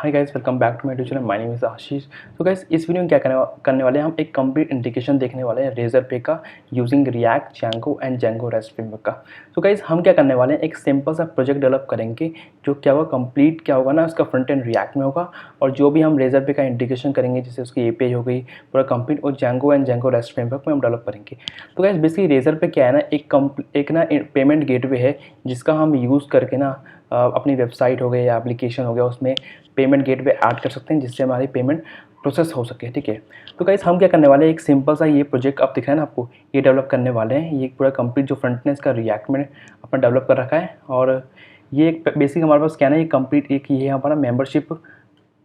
Hi guys, welcome back to my YouTube channel. My name is Ashish. तो guys, इस video में क्या करने वाले हैं, हम एक कंप्लीट इंटीग्रेशन देखने वाले हैं रेजर पे का using react, Django and Django rest framework का। तो गाइस, हम क्या करने वाले हैं, एक सिंपल सा प्रोजेक्ट डेवलप करेंगे जो क्या होगा, कंप्लीट क्या होगा ना, उसका फ्रंट एंड रिएक्ट में होगा और जो भी हम रेजर पे का इंटीग्रेशन करेंगे, जैसे उसकी एपीआई हो गई पूरा कंप्लीट, और Django and Django rest framework में हम डेवलप करेंगे। तो गाइस, बेसिकली रेजर पे क्या है ना, एक ना पेमेंट गेटवे है जिसका हम यूज़ करके ना अपनी वेबसाइट हो गई या एप्लीकेशन हो गया, उसमें पेमेंट गेटवे ऐड कर सकते हैं जिससे हमारी पेमेंट प्रोसेस हो सके। ठीक है, तो गाइस, हम क्या करने वाले हैं, एक सिंपल सा ये प्रोजेक्ट आप दिख रहा है ना आपको, ये डेवलप करने वाले हैं। ये पूरा कंप्लीट जो फ्रंट एंड इसका रिएक्ट में अपना डेवलप कर रखा है। और ये एक बेसिक हमारे पास क्या है ना, ये कंप्लीट एक ये हमारा मेंबरशिप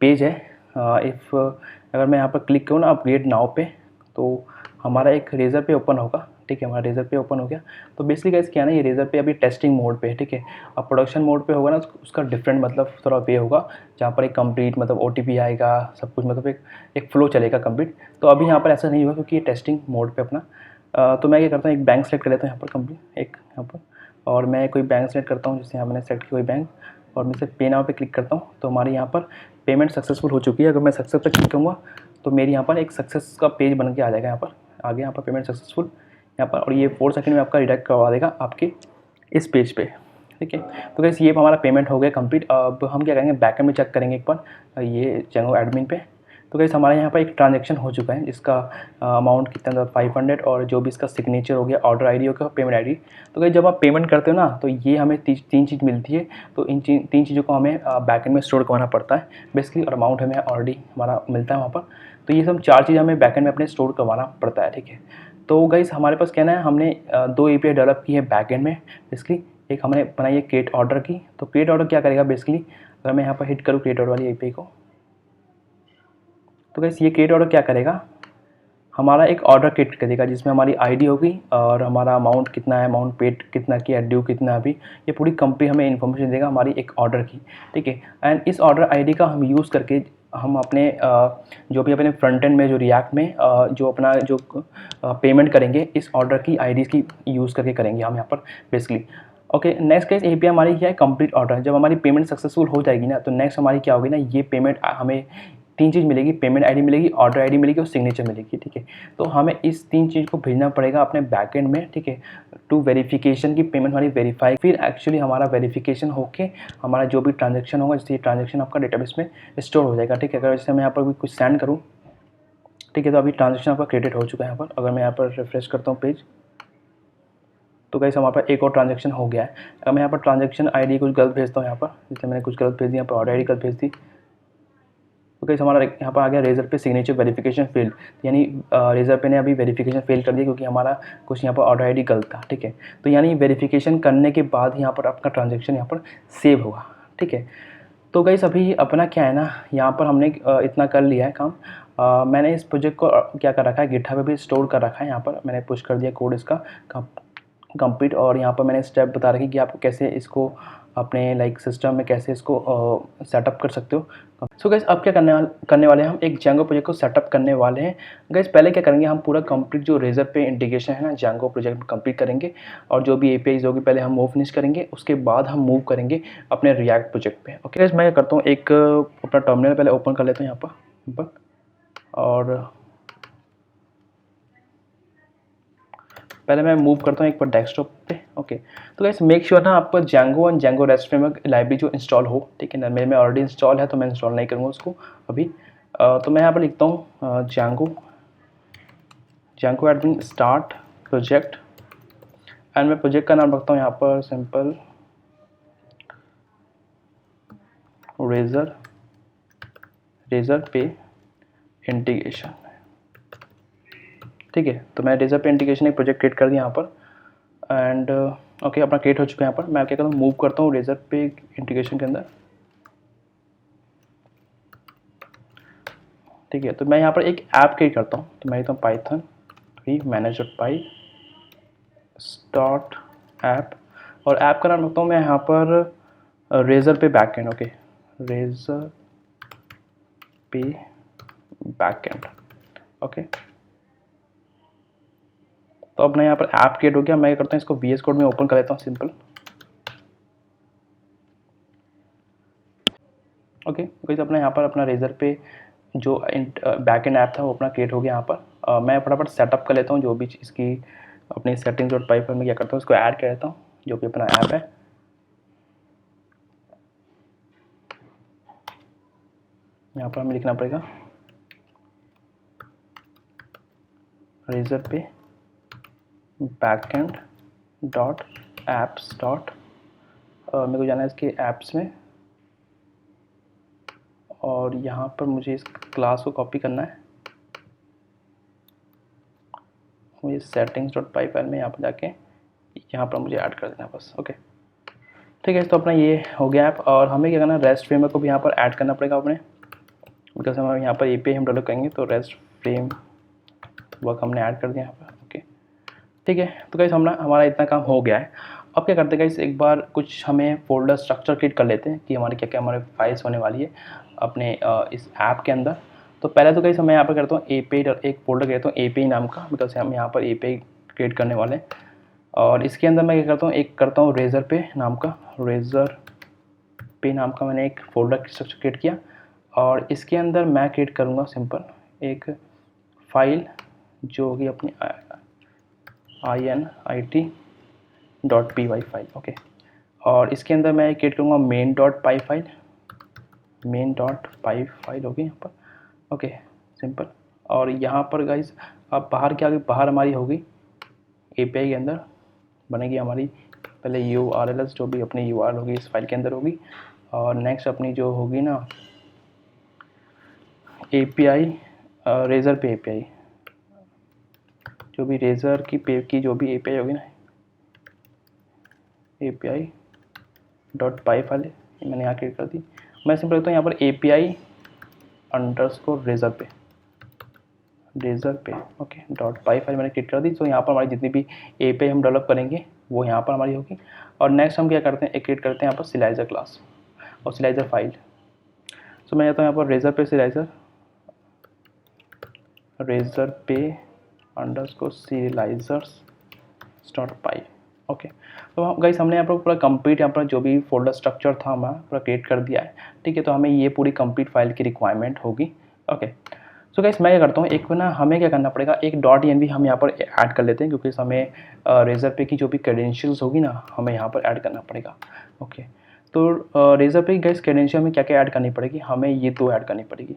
पेज है। इफ़ अगर मैं यहाँ पर क्लिक करूँ ना अपग्रेड नाउ पे, तो हमारा एक रेजर पे ओपन होगा। ठीक है, हमारा रेजर पे ओपन हो गया। तो बेसिकली गाइस क्या है ना, ये रेजर पे अभी टेस्टिंग मोड पे है। ठीक है, अब प्रोडक्शन मोड पे होगा ना, उसका डिफरेंट मतलब थोड़ा वे होगा, जहाँ पर एक कंप्लीट मतलब ओटीपी आएगा, सब कुछ मतलब एक फ्लो चलेगा कंप्लीट। तो अभी यहाँ पर ऐसा नहीं होगा क्योंकि ये टेस्टिंग मोड पे अपना। तो मैं क्या करता हूँ, एक बैंक सेलेक्ट कर लेता हूँ यहाँ पर कंप्लीट, एक यहाँ पर, और मैं कोई बैंक सेलेक्ट करता हूँ, जैसे यहाँ मैंने सेलेक्ट किया कोई बैंक, और मैं सिर्फ पे नाउ पे क्लिक करता हूँ। तो हमारे यहाँ पर पेमेंट सक्सेसफुल हो चुकी है। अगर मैं सक्सेस पे क्लिक करूँगा तो मेरी यहाँ पर एक सक्सेस का पेज बन के आ जाएगा। यहाँ पर आगे यहाँ पर पेमेंट सक्सेसफुल यहाँ पर, और ये 4 सेकंड में आपका रिडायरेक्ट करवा देगा आपके इस पेज पे। ठीक है, तो गाइस, ये हमारा पेमेंट हो गया कंप्लीट। अब हम क्या करेंगे, बैकएंड में चेक करेंगे एक बार ये जैंगो एडमिन पे। तो गाइस, हमारे यहाँ पर एक ट्रांजैक्शन हो चुका है जिसका अमाउंट कितना था 500, और जो भी इसका सिग्नेचर हो गया, ऑर्डर आईडी हो गया, पेमेंट आईडी। तो गाइस, जब आप पेमेंट करते हो ना, तो ये हमें तीन चीज़ मिलती है। तो इन तीन चीज़ों को हमें बैकएंड में स्टोर करवाना पड़ता है बेसिकली, और अमाउंट हमें ऑलरेडी हमारा मिलता है वहाँ पर। तो ये सब 4 चीज़ हमें बैकएंड में अपने स्टोर करवाना पड़ता है। ठीक है, तो गाइस, हमारे पास कहना है, हमने 2 एपीआई डेवलप की है बैकएंड में बेसिकली। एक हमने बनाई है क्रिएट ऑर्डर की। तो क्रिएट ऑर्डर क्या करेगा बेसिकली, अगर मैं यहाँ पर हिट करूँ क्रिएट ऑर्डर वाली एपीआई को, तो गाइस, ये क्रिएट ऑर्डर क्या करेगा, हमारा एक ऑर्डर क्रिएट कर देगा जिसमें हमारी आईडी होगी और हमारा अमाउंट कितना है, अमाउंट पेड कितना किया, ड्यू कितना अभी, ये पूरी कंपनी हमें इन्फॉर्मेशन देगा हमारी एक ऑर्डर की। ठीक है, एंड इस ऑर्डर आईडी का हम यूज़ करके हम अपने जो भी अपने फ्रंट एंड में जो रिएक्ट में जो अपना जो पेमेंट करेंगे, इस ऑर्डर की आईडी की यूज़ करके करेंगे हम यहाँ पर basically. Okay, next case API हमारी क्या है, कंप्लीट ऑर्डर। जब हमारी पेमेंट सक्सेसफुल हो जाएगी ना, तो नेक्स्ट हमारी क्या होगी ना, ये पेमेंट हमें 3 चीज़ मिलेगी, पेमेंट आईडी मिलेगी, ऑर्डर आईडी मिलेगी और सिग्नेचर मिलेगी। ठीक है, तो हमें इस 3 चीज़ को भेजना पड़ेगा अपने बैकएंड में। ठीक है, टू वेरिफिकेशन की पेमेंट हमारी वेरीफाई, फिर एक्चुअली हमारा वेरिफिकेशन होके हमारा जो भी ट्रांजैक्शन होगा, जैसे ट्रांजैक्शन आपका डेटाबेस में स्टोर हो जाएगा। ठीक है, अगर जैसे मैं यहाँ पर कुछ सेंड करूँ, ठीक है, तो अभी ट्रांजैक्शन आपका क्रेडिट हो चुका है यहाँ पर। अगर मैं यहाँ पर रिफ्रेश करता हूँ पेज, तो गाइस, हमारे पास एक और ट्रांजैक्शन हो गया है। अगर मैं यहाँ पर ट्रांजैक्शन आईडी कुछ गलत भेजता हूँ, यहाँ पर जैसे मैंने कुछ गलत भेज दी, यहाँ पर ऑर्डर आईडी गलत भेज दी, तो गाइस, हमारा यहाँ पर आ गया रेजर पे सिग्नेचर वेरिफिकेशन फेल्ड, यानी रेजर पे ने अभी वेरिफिकेशन फेल कर दिया क्योंकि हमारा कुछ यहाँ पर ऑर्डर आईडी गलत था। ठीक है, तो यानी वेरिफिकेशन करने के बाद यहाँ पर आपका ट्रांजैक्शन यहाँ पर सेव होगा। ठीक है, तो गाइस, अभी अपना क्या है ना, यहाँ पर हमने इतना कर लिया है काम। मैंने इस प्रोजेक्ट को क्या कर रखा है, गिटहब पे भी स्टोर कर रखा है। यहाँ पर मैंने पुश कर दिया कोड इसका कंप्लीट, और यहाँ पर मैंने स्टेप बता रखी कि आप कैसे इसको अपने लाइक सिस्टम में कैसे इसको सेटअप कर सकते हो। सो गाइस, अब क्या करने वाले हैं, हम एक जैंगो प्रोजेक्ट को सेटअप करने वाले हैं। गाइस, पहले क्या करेंगे, हम पूरा कंप्लीट जो रेजर पे इंटीग्रेशन है ना जैंगो प्रोजेक्ट में कंप्लीट करेंगे, और जो भी एपीआईज होगी पहले हम वो फिनिश करेंगे, उसके बाद हम मूव करेंगे अपने रिएक्ट प्रोजेक्ट पे। ओके गाइस, मैं क्या करता हूँ, एक अपना टर्मिनल पहले ओपन कर लेता हूँ यहाँ पर, और पहले मैं मूव करता हूँ एक बार डेस्कटॉप पे। ओके, तो गाइस, मेक श्योर ना आपका Django and Django rest framework library जो इंस्टॉल हो। ठीक है ना, मेरे में ऑलरेडी इंस्टॉल है तो मैं इंस्टॉल नहीं करूँगा उसको अभी। तो मैं यहाँ पर लिखता हूँ Django admin start project, and मैं प्रोजेक्ट का नाम रखता हूँ यहाँ पर सिंपल रेजर पे इंटीग्रेशन। ठीक है, तो मैं रेजर पे इंटीग्रेशन एक प्रोजेक्ट क्रिएट कर दिया यहाँ पर, एंड ओके, अपना क्रिएट हो चुका है यहाँ पर। मैं क्या करता हूँ, मूव करता हूँ रेजर पे इंटीग्रेशन के अंदर। ठीक है, तो मैं यहाँ पर एक ऐप क्रिएट करता हूँ। तो मैं लिखता हूँ पाइथन manage.py स्टार्ट ऐप, और ऐप का नाम रखता हूँ मैं यहाँ पर रेजर पे बैकएंड। ओके, रेजर पे बैकएंड। ओके, तो अब मैं यहाँ पर ऐप क्रिएट हो गया। मैं क्या करता हूँ, इसको VS कोड में ओपन कर लेता हूँ सिंपल। ओके, गाइस अपना यहाँ पर अपना रेजर पे जो बैक एंड ऐप था वो अपना क्रिएट हो गया यहाँ पर। मैं फटाफट सेटअप कर लेता हूँ जो भी इसकी अपनी सेटिंग्स डॉट पाई पर मैं क्या करता हूँ इसको ऐड कर लेता हूँ जो भी अपना ऐप है। यहाँ पर हमें लिखना पड़ेगा रेजर पे बैकएंड डॉट एप्स डॉट, मेरे को जाना है इसके ऐप्स में, और यहाँ पर मुझे इस क्लास को कॉपी करना है, मुझे सेटिंग्स डॉट पाई फाइल में यहाँ पर जाके यहाँ पर मुझे ऐड कर देना बस। ओके ठीक है, तो अपना ये हो गया ऐप। और हमें क्या करना है, रेस्ट फ्रेमवर्क को भी यहाँ पर ऐड करना पड़ेगा अपने, बिकॉज हम यहाँ पर एपीआई हम डेवलप करेंगे तो रेस्ट फ्रेम वर्क हमने ऐड कर दिया यहाँ पर। ओके ठीक है, तो गाइस हमारा इतना काम हो गया है। अब क्या करते हैं गाइस, एक बार कुछ हमें फोल्डर स्ट्रक्चर क्रिएट कर लेते हैं कि हमारे क्या क्या हमारे फाइल्स होने वाली है अपने इस ऐप के अंदर। तो पहले तो गाइस मैं यहाँ पर करता हूँ एपीआई, एक फोल्डर करता हूँ एपीआई नाम का, बिकॉज हम यहाँ पर एपीआई क्रिएट करने वाले हैं। और इसके अंदर मैं क्या करता हूँ, एक करता हूँ रेजर पे नाम का, रेजर पे नाम का मैंने एक फोल्डर स्ट्रक्चर क्रिएट किया। और इसके अंदर मैं क्रिएट करूँगा सिंपल एक फाइल जो होगी अपनी init.py फाइल। ओके, और इसके अंदर मैं क्रिएट करूँगा मेन डॉट पाई फाइल, मेन डॉट पाई फाइल होगी यहाँ पर। Okay simple. और यहाँ पर गाइस अब बाहर क्या होगी, बाहर हमारी होगी एपीआई के अंदर बनेगी हमारी पहले URLs, जो भी अपनी URL होगी इस फाइल के अंदर होगी। और नेक्स्ट अपनी जो होगी ना API, रेजर पे API, जो भी रेजर की पे की जो भी API होगी ना, API डॉट पाई फाइल मैंने यहाँ क्रिएट कर दी। मैं सिंपल लिखता हूँ यहाँ पर API अंडरस्कोर रेजर पे ओके डॉट पाई फाइल मैंने क्रिएट कर दी। तो यहाँ पर हमारी जितनी भी API हम डेवलप करेंगे वो यहाँ पर हमारी होगी। और नेक्स्ट हम क्या करते हैं, क्रिएट करते हैं यहाँ पर सिलाइजर क्लास और सिलाइजर फाइल। सो मैं जाता हूँ यहाँ पर रेजर पे अंडरस्कोर सीरियलाइजर्स डॉट पाई। ओके, तो गाइस हमने यहाँ पर पूरा कंप्लीट यहाँ पर जो भी फोल्डर स्ट्रक्चर था हमारा पूरा क्रिएट कर दिया है। ठीक है, तो हमें ये पूरी कंप्लीट फाइल की रिक्वायरमेंट होगी। ओके, सो गाइस मैं क्या करता हूँ, एक ना हमें क्या करना पड़ेगा, एक डॉट एनवी हम यहाँ पर ऐड कर लेते हैं, क्योंकि हमें रेजर पे की जो भी क्रेडेंशियल्स होगी ना हमें यहाँ पर ऐड करना पड़ेगा। ओके, तो रेजर पे गाइस क्रेडेंशियल में क्या क्या ऐड करनी पड़ेगी, हमें ये दो ऐड करनी पड़ेगी।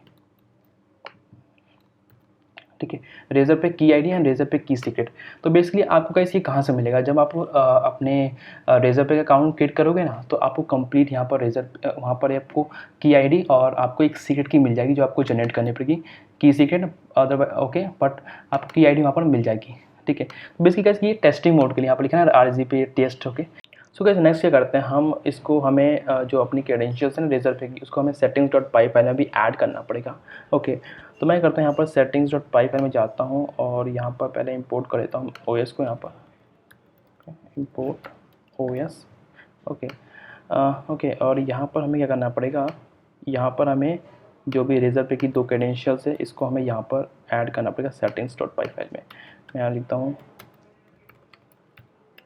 ठीक है, रेजर पे की आईडी एंड रेजर पे की सीक्रेट। तो बेसिकली आपको गाइस ये कहाँ से मिलेगा, जब आप अपने रेजर पे का अकाउंट क्रिएट करोगे ना तो आपको कंप्लीट यहाँ पर रेजर वहाँ पर आपको की आईडी और आपको एक सीक्रेट की मिल जाएगी जो आपको जनरेट करनी पड़ेगी, की सीक्रेट अदरवाइज। ओके, बट आपको की आईडी वहाँ पर मिल जाएगी। ठीक है, तो बेसिकली गाइस ये टेस्टिंग मोड के लिए यहाँ पर लिखा है RG पे test. Okay, so guys next क्या करते हैं हम इसको, हमें जो अपनी क्रेडेंशियल्स है ना रेजर पे की उसको हमें सेटिंग्स डॉट पाई फाइल में भी ऐड करना पड़ेगा। ओके, तो मैं करता हूँ यहाँ पर सेटिंग्स डॉट पाई फाइल में जाता हूँ और यहाँ पर पहले इंपोर्ट कर लेता हूँ OS को, यहाँ पर इंपोर्ट OS। ओके ओके, और यहाँ पर हमें क्या करना पड़ेगा, यहाँ पर हमें जो भी रेजर पे की दो क्रेडेंशियल्स है इसको हमें यहाँ पर ऐड करना पड़ेगा सेटिंग्स डॉट पाई फाइल में। मैं यहाँ लिखता हूँ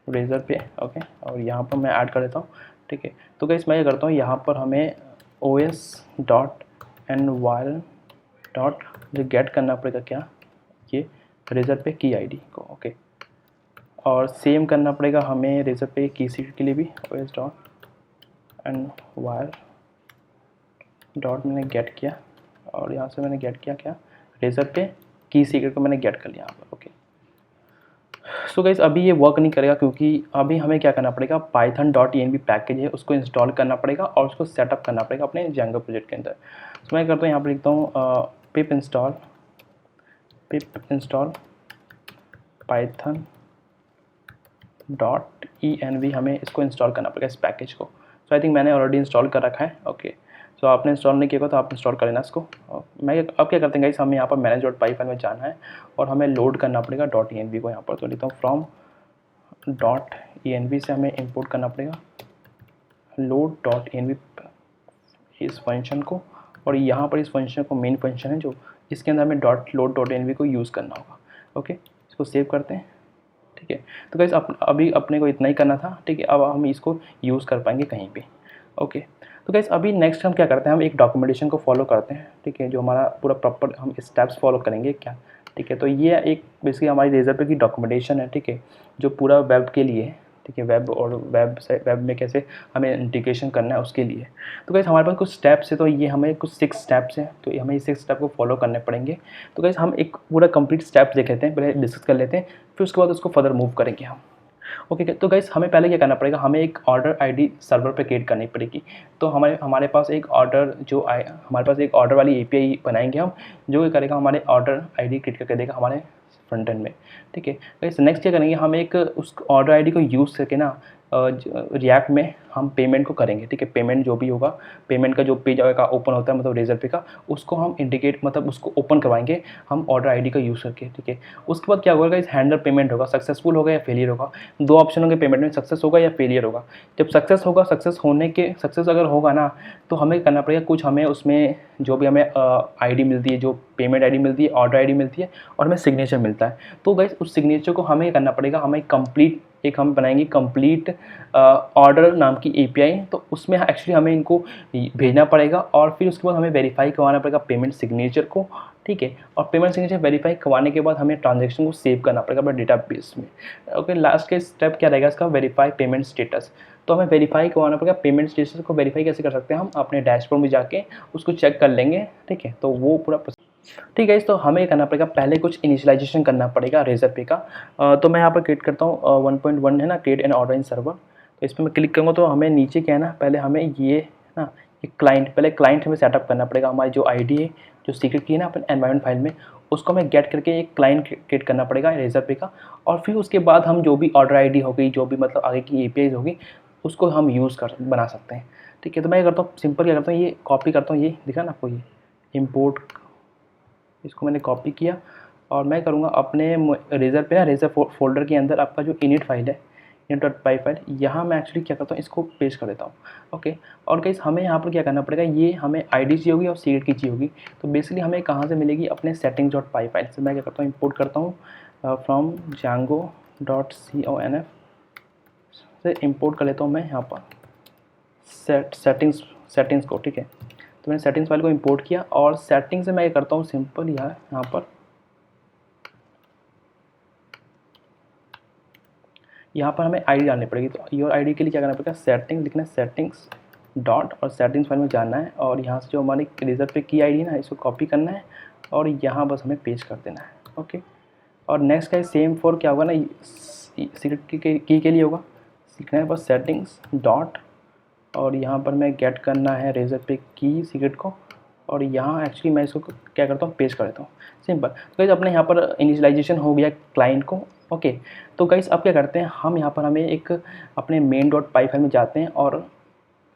रेजर पे। ओके, और यहाँ पर मैं ऐड कर देता हूँ। ठीक है, तो गाइस मैं ये करता हूँ यहाँ पर हमें OS dot environ dot gate करना पड़ेगा क्या, ये रेजर पे की आईडी को। ओके, और सेम करना पड़ेगा हमें रेजर पे की सीक्रेट के लिए भी, OS डॉट एनवायर डॉट मैंने गेट किया और यहाँ से मैंने गेट किया क्या, रेजर पे की सीक्रेट को मैंने गेट कर लिया यहाँ पर। ओके, सो गाइस अभी ये वर्क नहीं करेगा क्योंकि अभी हमें क्या करना पड़ेगा, python.env पैकेज है उसको इंस्टॉल करना पड़ेगा और उसको सेटअप करना पड़ेगा अपने Django प्रोजेक्ट के अंदर। सो मैं करता हूँ यहाँ पर लिखता हूँ पिप इंस्टॉल python.env, हमें इसको इंस्टॉल करना पड़ेगा इस पैकेज को। सो आई थिंक मैंने ऑलरेडी इंस्टॉल कर रखा है। ओके, सो आपने इंस्टॉल नहीं किया तो आप इंस्टॉल कर लेना इसको। मैं अब क्या करते हैं गाइस, हमें यहाँ पर मैनेज डॉट पाई फाइल में जाना है और हमें लोड करना पड़ेगा डॉट env को। यहाँ पर तो लिखता हूँ फ्रॉम डॉट env से हमें इंपोर्ट करना पड़ेगा लोड डॉट env इस फंक्शन को, और यहाँ पर इस फंक्शन को मेन फंक्शन है जो इसके अंदर हमें लोड डॉट env को यूज़ करना होगा। ओके, इसको सेव करते हैं। ठीक है, तो गाइस अभी अपने को इतना ही करना था। ठीक है, अब हम इसको यूज़ कर पाएंगे कहीं पे। ओके, तो गाइस अभी नेक्स्ट हम क्या करते हैं, हम एक डॉक्यूमेंटेशन को फॉलो करते हैं, ठीक है, जो हमारा पूरा प्रॉपर हम स्टेप्स फॉलो करेंगे क्या, ठीक है। तो ये एक बेसिकली हमारी रेजर पे की डॉक्यूमेंटेशन है, ठीक है, जो पूरा वेब के लिए, ठीक है, वेब और वेब में कैसे हमें इंटीग्रेशन करना है उसके लिए। तो गाइस हमारे पास कुछ स्टेप्स है, तो ये हमें कुछ 6 स्टेप्स हैं, तो हमें 6 स्टेप को फॉलो करने पड़ेंगे। तो गाइस हम एक पूरा कंप्लीट स्टेप्स देख लेते हैं, पहले डिस्कस कर लेते हैं, फिर उसके बाद उसको फर्दर मूव करेंगे हम। ओके, तो गाइस हमें पहले क्या करना पड़ेगा, हमें एक ऑर्डर आईडी सर्वर पे क्रिएट करनी पड़ेगी। तो हमारे पास एक ऑर्डर हमारे पास एक ऑर्डर वाली एपीआई बनाएंगे हम, जो ये करेगा हमारे ऑर्डर आईडी क्रिएट करके देगा हमारे फ्रंट एंड में, ठीक है। गाइस नेक्स्ट क्या करेंगे, हम एक उस ऑर्डर आईडी को यूज़ करके ना रिएक्ट में हम पेमेंट को करेंगे, ठीक है। पेमेंट जो भी होगा, पेमेंट का जो पेज का ओपन होता है, मतलब रेजर पे का, उसको हम इंडिकेट मतलब उसको ओपन करवाएंगे हम ऑर्डर आईडी का यूज़ करके, ठीक है। उसके बाद क्या होगा, इस हैंडल पेमेंट होगा, सक्सेसफुल होगा या फेलियर होगा। 2 ऑप्शन होंगे पेमेंट में, सक्सेस होगा या फेलियर होगा। जब सक्सेस अगर होगा ना, तो हमें करना पड़ेगा कुछ, हमें उसमें जो भी हमें आईडी मिलती है, जो पेमेंट आईडी मिलती है, ऑर्डर आईडी मिलती है, और हमें सिग्नेचर मिलता है। तो गाइस उस सिग्नेचर को हमें करना पड़ेगा, हमें कंप्लीट एक हम बनाएंगे कंप्लीट ऑर्डर नाम की एपीआई। तो उसमें एक्चुअली हमें इनको भेजना पड़ेगा, और फिर उसके बाद हमें वेरीफाई करवाना पड़ेगा पेमेंट सिग्नेचर को, ठीक है। और पेमेंट सिग्नेचर वेरीफाई करवाने के बाद हमें ट्रांजैक्शन को सेव करना पड़ेगा अपने डेटाबेस में। ओके, लास्ट के स्टेप क्या रहेगा इसका, वेरीफाई पेमेंट स्टेटस। तो हमें वेरीफाई करवाना पड़ेगा पेमेंट स्टेटस को। वेरीफाई कैसे कर सकते हैं, हम अपने डैशबोर्ड में जाके उसको चेक कर लेंगे, ठीक है। तो वो पूरा ठीक है, तो हमें करना पड़ेगा, पहले कुछ इनिशियलाइजेशन करना पड़ेगा रेजर पे का। तो मैं यहाँ पर क्रिएट करता हूँ 1.1 है ना, create an order in server. तो इस पर मैं क्लिक करूँगा तो हमें नीचे क्या है ना, पहले हमें ये ना एक क्लाइंट हमें सेटअप करना पड़ेगा। हमारी जो आईडी है, जो सीक्रेट की है ना अपने एनवायरनमेंट फाइल में, उसको हमें गेट करके एक क्लाइंट क्रिएट करना पड़ेगा रेजर पे का। और फिर उसके बाद हम जो भी ऑर्डर आईडी होगी, जो भी मतलब आगे की एपीआई होगी, उसको हम बना सकते हैं, ठीक है। तो मैं क्या करता हूँ, सिंपल क्या करता हूँ, ये कॉपी करता हूँ, ये दिखा ना आपको, ये इम्पोर्ट, इसको मैंने कॉपी किया, और मैं करूँगा अपने रेजर पे ना, रेजर फोल्डर के अंदर आपका जो इनिट फाइल है, init.py फाइल, यहाँ मैं एक्चुअली क्या करता हूँ, इसको पेस्ट कर देता हूँ। ओके, और गाइस हमें यहाँ पर क्या करना पड़ेगा, ये हमें आईडी चाहिए होगी और सीक्रेट की चाहिए होगी। तो बेसिकली हमें कहाँ से मिलेगी, अपने settings.py फाइल से। मैं क्या करता हूँ, इंपोर्ट करता हूँ फ्रॉम django.conf से इंपोर्ट कर लेता हूँ मैं यहाँ पर सेटिंग्स को, ठीक है। तो मैंने सेटिंग्स फाइल को इंपोर्ट किया, और सेटिंग से मैं करता हूँ सिंपल यहाँ पर हमें आईडी डालनी पड़ेगी। तो योर आईडी के लिए क्या करना पड़ेगा, सेटिंग्स लिखना है, सेटिंग्स डॉट, और सेटिंग्स फाइल में जाना है, और यहाँ से जो हमारी रेजर पे की आईडी है ना, इसको कॉपी करना है, और यहाँ बस हमें पेस्ट कर देना है। ओके, और नेक्स्ट का सेम फॉर क्या होगा ना, सीक्रेट की के लिए होगा, सीखना है बस सेटिंग्स डॉट, और यहाँ पर मैं गेट करना है रेजर पे की सीक्रेट को, और यहाँ एक्चुअली मैं इसको क्या करता हूँ, पेस्ट कर देता हूँ, सिंपल। तो गाइस अपने यहाँ पर इनिशियलाइजेशन हो गया क्लाइंट को। ओके, तो गाइस अब क्या करते हैं हम, यहाँ पर हमें एक अपने main.py फाइल में जाते हैं, और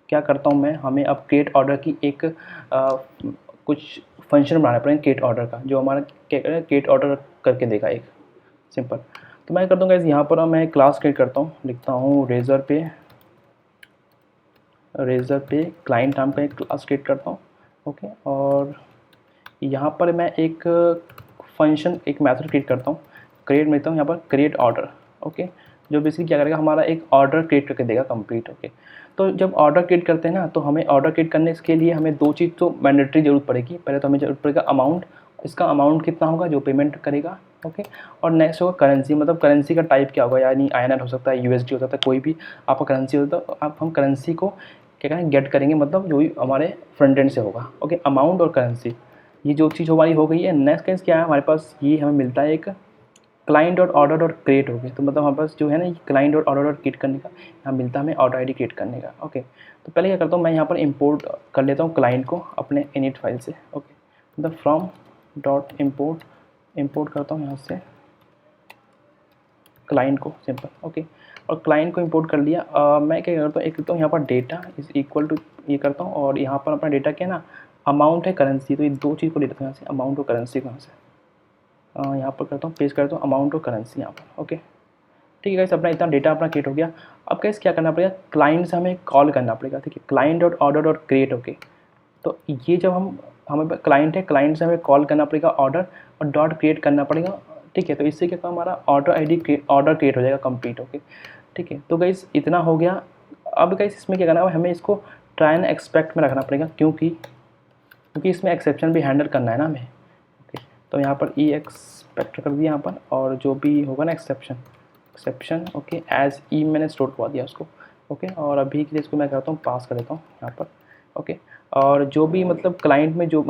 क्या करता हूँ मैं, हमें अब क्रिएट ऑर्डर की एक कुछ फंक्शन बनाना पड़ेगा क्रिएट ऑर्डर का, जो हमारा क्रिएट ऑर्डर करके देगा एक, सिंपल। तो मैं करता हूँ गाइस, यहाँ पर मैं क्लास क्रिएट करता हूँ, लिखता हूँ रेजर पे क्लाइंट नाम का एक क्लास क्रिएट करता हूँ। ओके, और यहाँ पर मैं एक फंक्शन, एक मेथड क्रिएट करता हूँ, क्रिएट मिलता हूँ यहाँ पर क्रिएट ऑर्डर। ओके, जो बेसिकली क्या करेगा, हमारा एक ऑर्डर क्रिएट करके देगा कंप्लीट। ओके, तो जब ऑर्डर क्रिएट करते हैं ना, तो हमें ऑर्डर क्रिएट करने के लिए हमें 2 चीज़ तो मैंडेटरी ज़रूरत पड़ेगी। पहले तो हमें ज़रूरत पड़ेगा अमाउंट, इसका अमाउंट कितना होगा जो पेमेंट करेगा। ओके, और नेक्स्ट होगा करेंसी, मतलब करेंसी का टाइप क्या होगा, यानी INR हो सकता है, USD हो सकता है, कोई भी आपका करेंसी होता है। तो आप हम करेंसी को क्या करेंगे, गेट करेंगे, मतलब जो भी हमारे फ्रंट एंड से होगा। ओके, अमाउंट और करेंसी, ये जो चीज़ हमारी हो गई है। नेक्स्ट केस क्या है हमारे पास, ये हमें मिलता है एक क्लाइंट और ऑर्डर और क्रिएट हो गए। तो मतलब हमारे पास जो है ना, ये क्लाइंट और ऑर्डर और क्रिएट करने का यहाँ मिलता है हमें ऑर्डर आईडी क्रिएट करने का। ओके, तो पहले क्या करता हूँ मैं, यहाँ पर इंपोर्ट कर लेता हूँ क्लाइंट को अपने इनिट फाइल से। ओके, मतलब फ्रॉम डॉट इंपोर्ट करता हूँ यहाँ से क्लाइंट को, सिंपल। ओके, और क्लाइंट को इंपोर्ट कर लिया। मैं क्या करता हूँ, एक करता हूँ यहाँ पर डेटा इज इक्वल टू, ये करता हूँ, और यहाँ पर अपना डेटा क्या है ना, अमाउंट है, करेंसी। तो ये 2 चीज़ को ले लेता हूँ यहाँ से, अमाउंट और करेंसी कहाँ से, यहाँ पर करता हूँ, पेस्ट करता हूँ अमाउंट और करेंसी यहाँ पर। ओके, ठीक है गाइस, अपना इतना डेटा अपना क्रिएट हो गया। अब गाइस क्या करना पड़ेगा, क्लाइंट से हमें कॉल करना पड़ेगा, ठीक है, client dot order dot create. Okay, तो ये जब हमें क्लाइंट है, क्लाइंट से हमें कॉल करना पड़ेगा ऑर्डर, और डॉट क्रिएट करना पड़ेगा, ठीक है। तो इससे क्या हमारा ऑर्डर क्रिएट हो जाएगा कंप्लीट। ओके, ठीक है, तो गाइस इतना हो गया। अब गाइस इसमें क्या करना है, हमें इसको ट्राई एंड एक्सपेक्ट में रखना पड़ेगा, क्योंकि इसमें एक्सेप्शन भी हैंडल करना है ना हमें। ओके, तो यहाँ पर ई एक्सपेक्ट कर दिया यहाँ पर, और जो भी होगा ना एक्सेप्शन ओके एज ई मैंने स्टोर करवा दिया उसको। ओके, और अभी के लिए इसको मैं करता हूँ पास कर देता हूँ यहाँ पर। ओके, और जो भी मतलब क्लाइंट में जो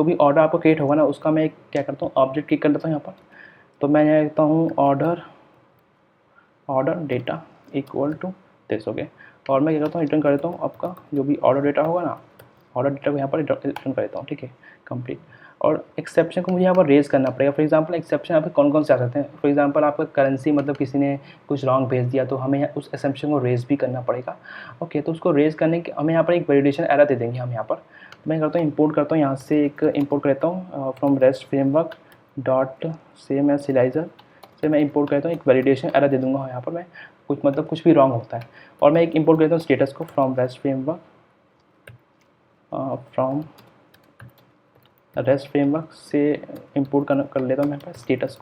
भी ऑर्डर आपको क्रिएट होगा ना, उसका मैं क्या करता हूँ, ऑब्जेक्ट क्लिक कर लेता हूँ यहाँ पर। तो मैं यहाँ लिखता हूँ order data equal to this. Okay, और मैं क्या करता हूँ, रिटर्न कर देता हूँ आपका जो भी ऑर्डर डेटा होगा ना, ऑर्डर डेटा को यहाँ पर रिटर्न कर देता हूँ। ठीक है, कंप्लीट। और एक्सेप्शन को मुझे यहाँ पर रेज करना पड़ेगा। फॉर एग्जांपल एक्सेप्शन यहाँ पे कौन कौन से आ सकते हैं। फॉर एग्जांपल आपका करेंसी मतलब किसी ने कुछ रॉन्ग भेज दिया, तो हमें उस एक्सेप्शन को रेज भी करना पड़ेगा। ओके, तो उसको रेज करने के हमें यहाँ पर एक वैलिडेशन एरर दे देंगे हम यहाँ पर। मैं करता हूँ इंपोर्ट करता हूँ, यहाँ से एक इंपोर्ट करता हूँ from rest framework dot same as serializer से मैं इंपोर्ट करता हूँ, एक वैलिडेशन एरर दे दूँगा यहाँ पर मैं, कुछ भी रॉन्ग होता है। और मैं एक इंपोर्ट करता हूँ स्टेटस को from rest framework from rest framework से इंपोर्ट कर लेता हूँ मैं यहाँ पर स्टेटस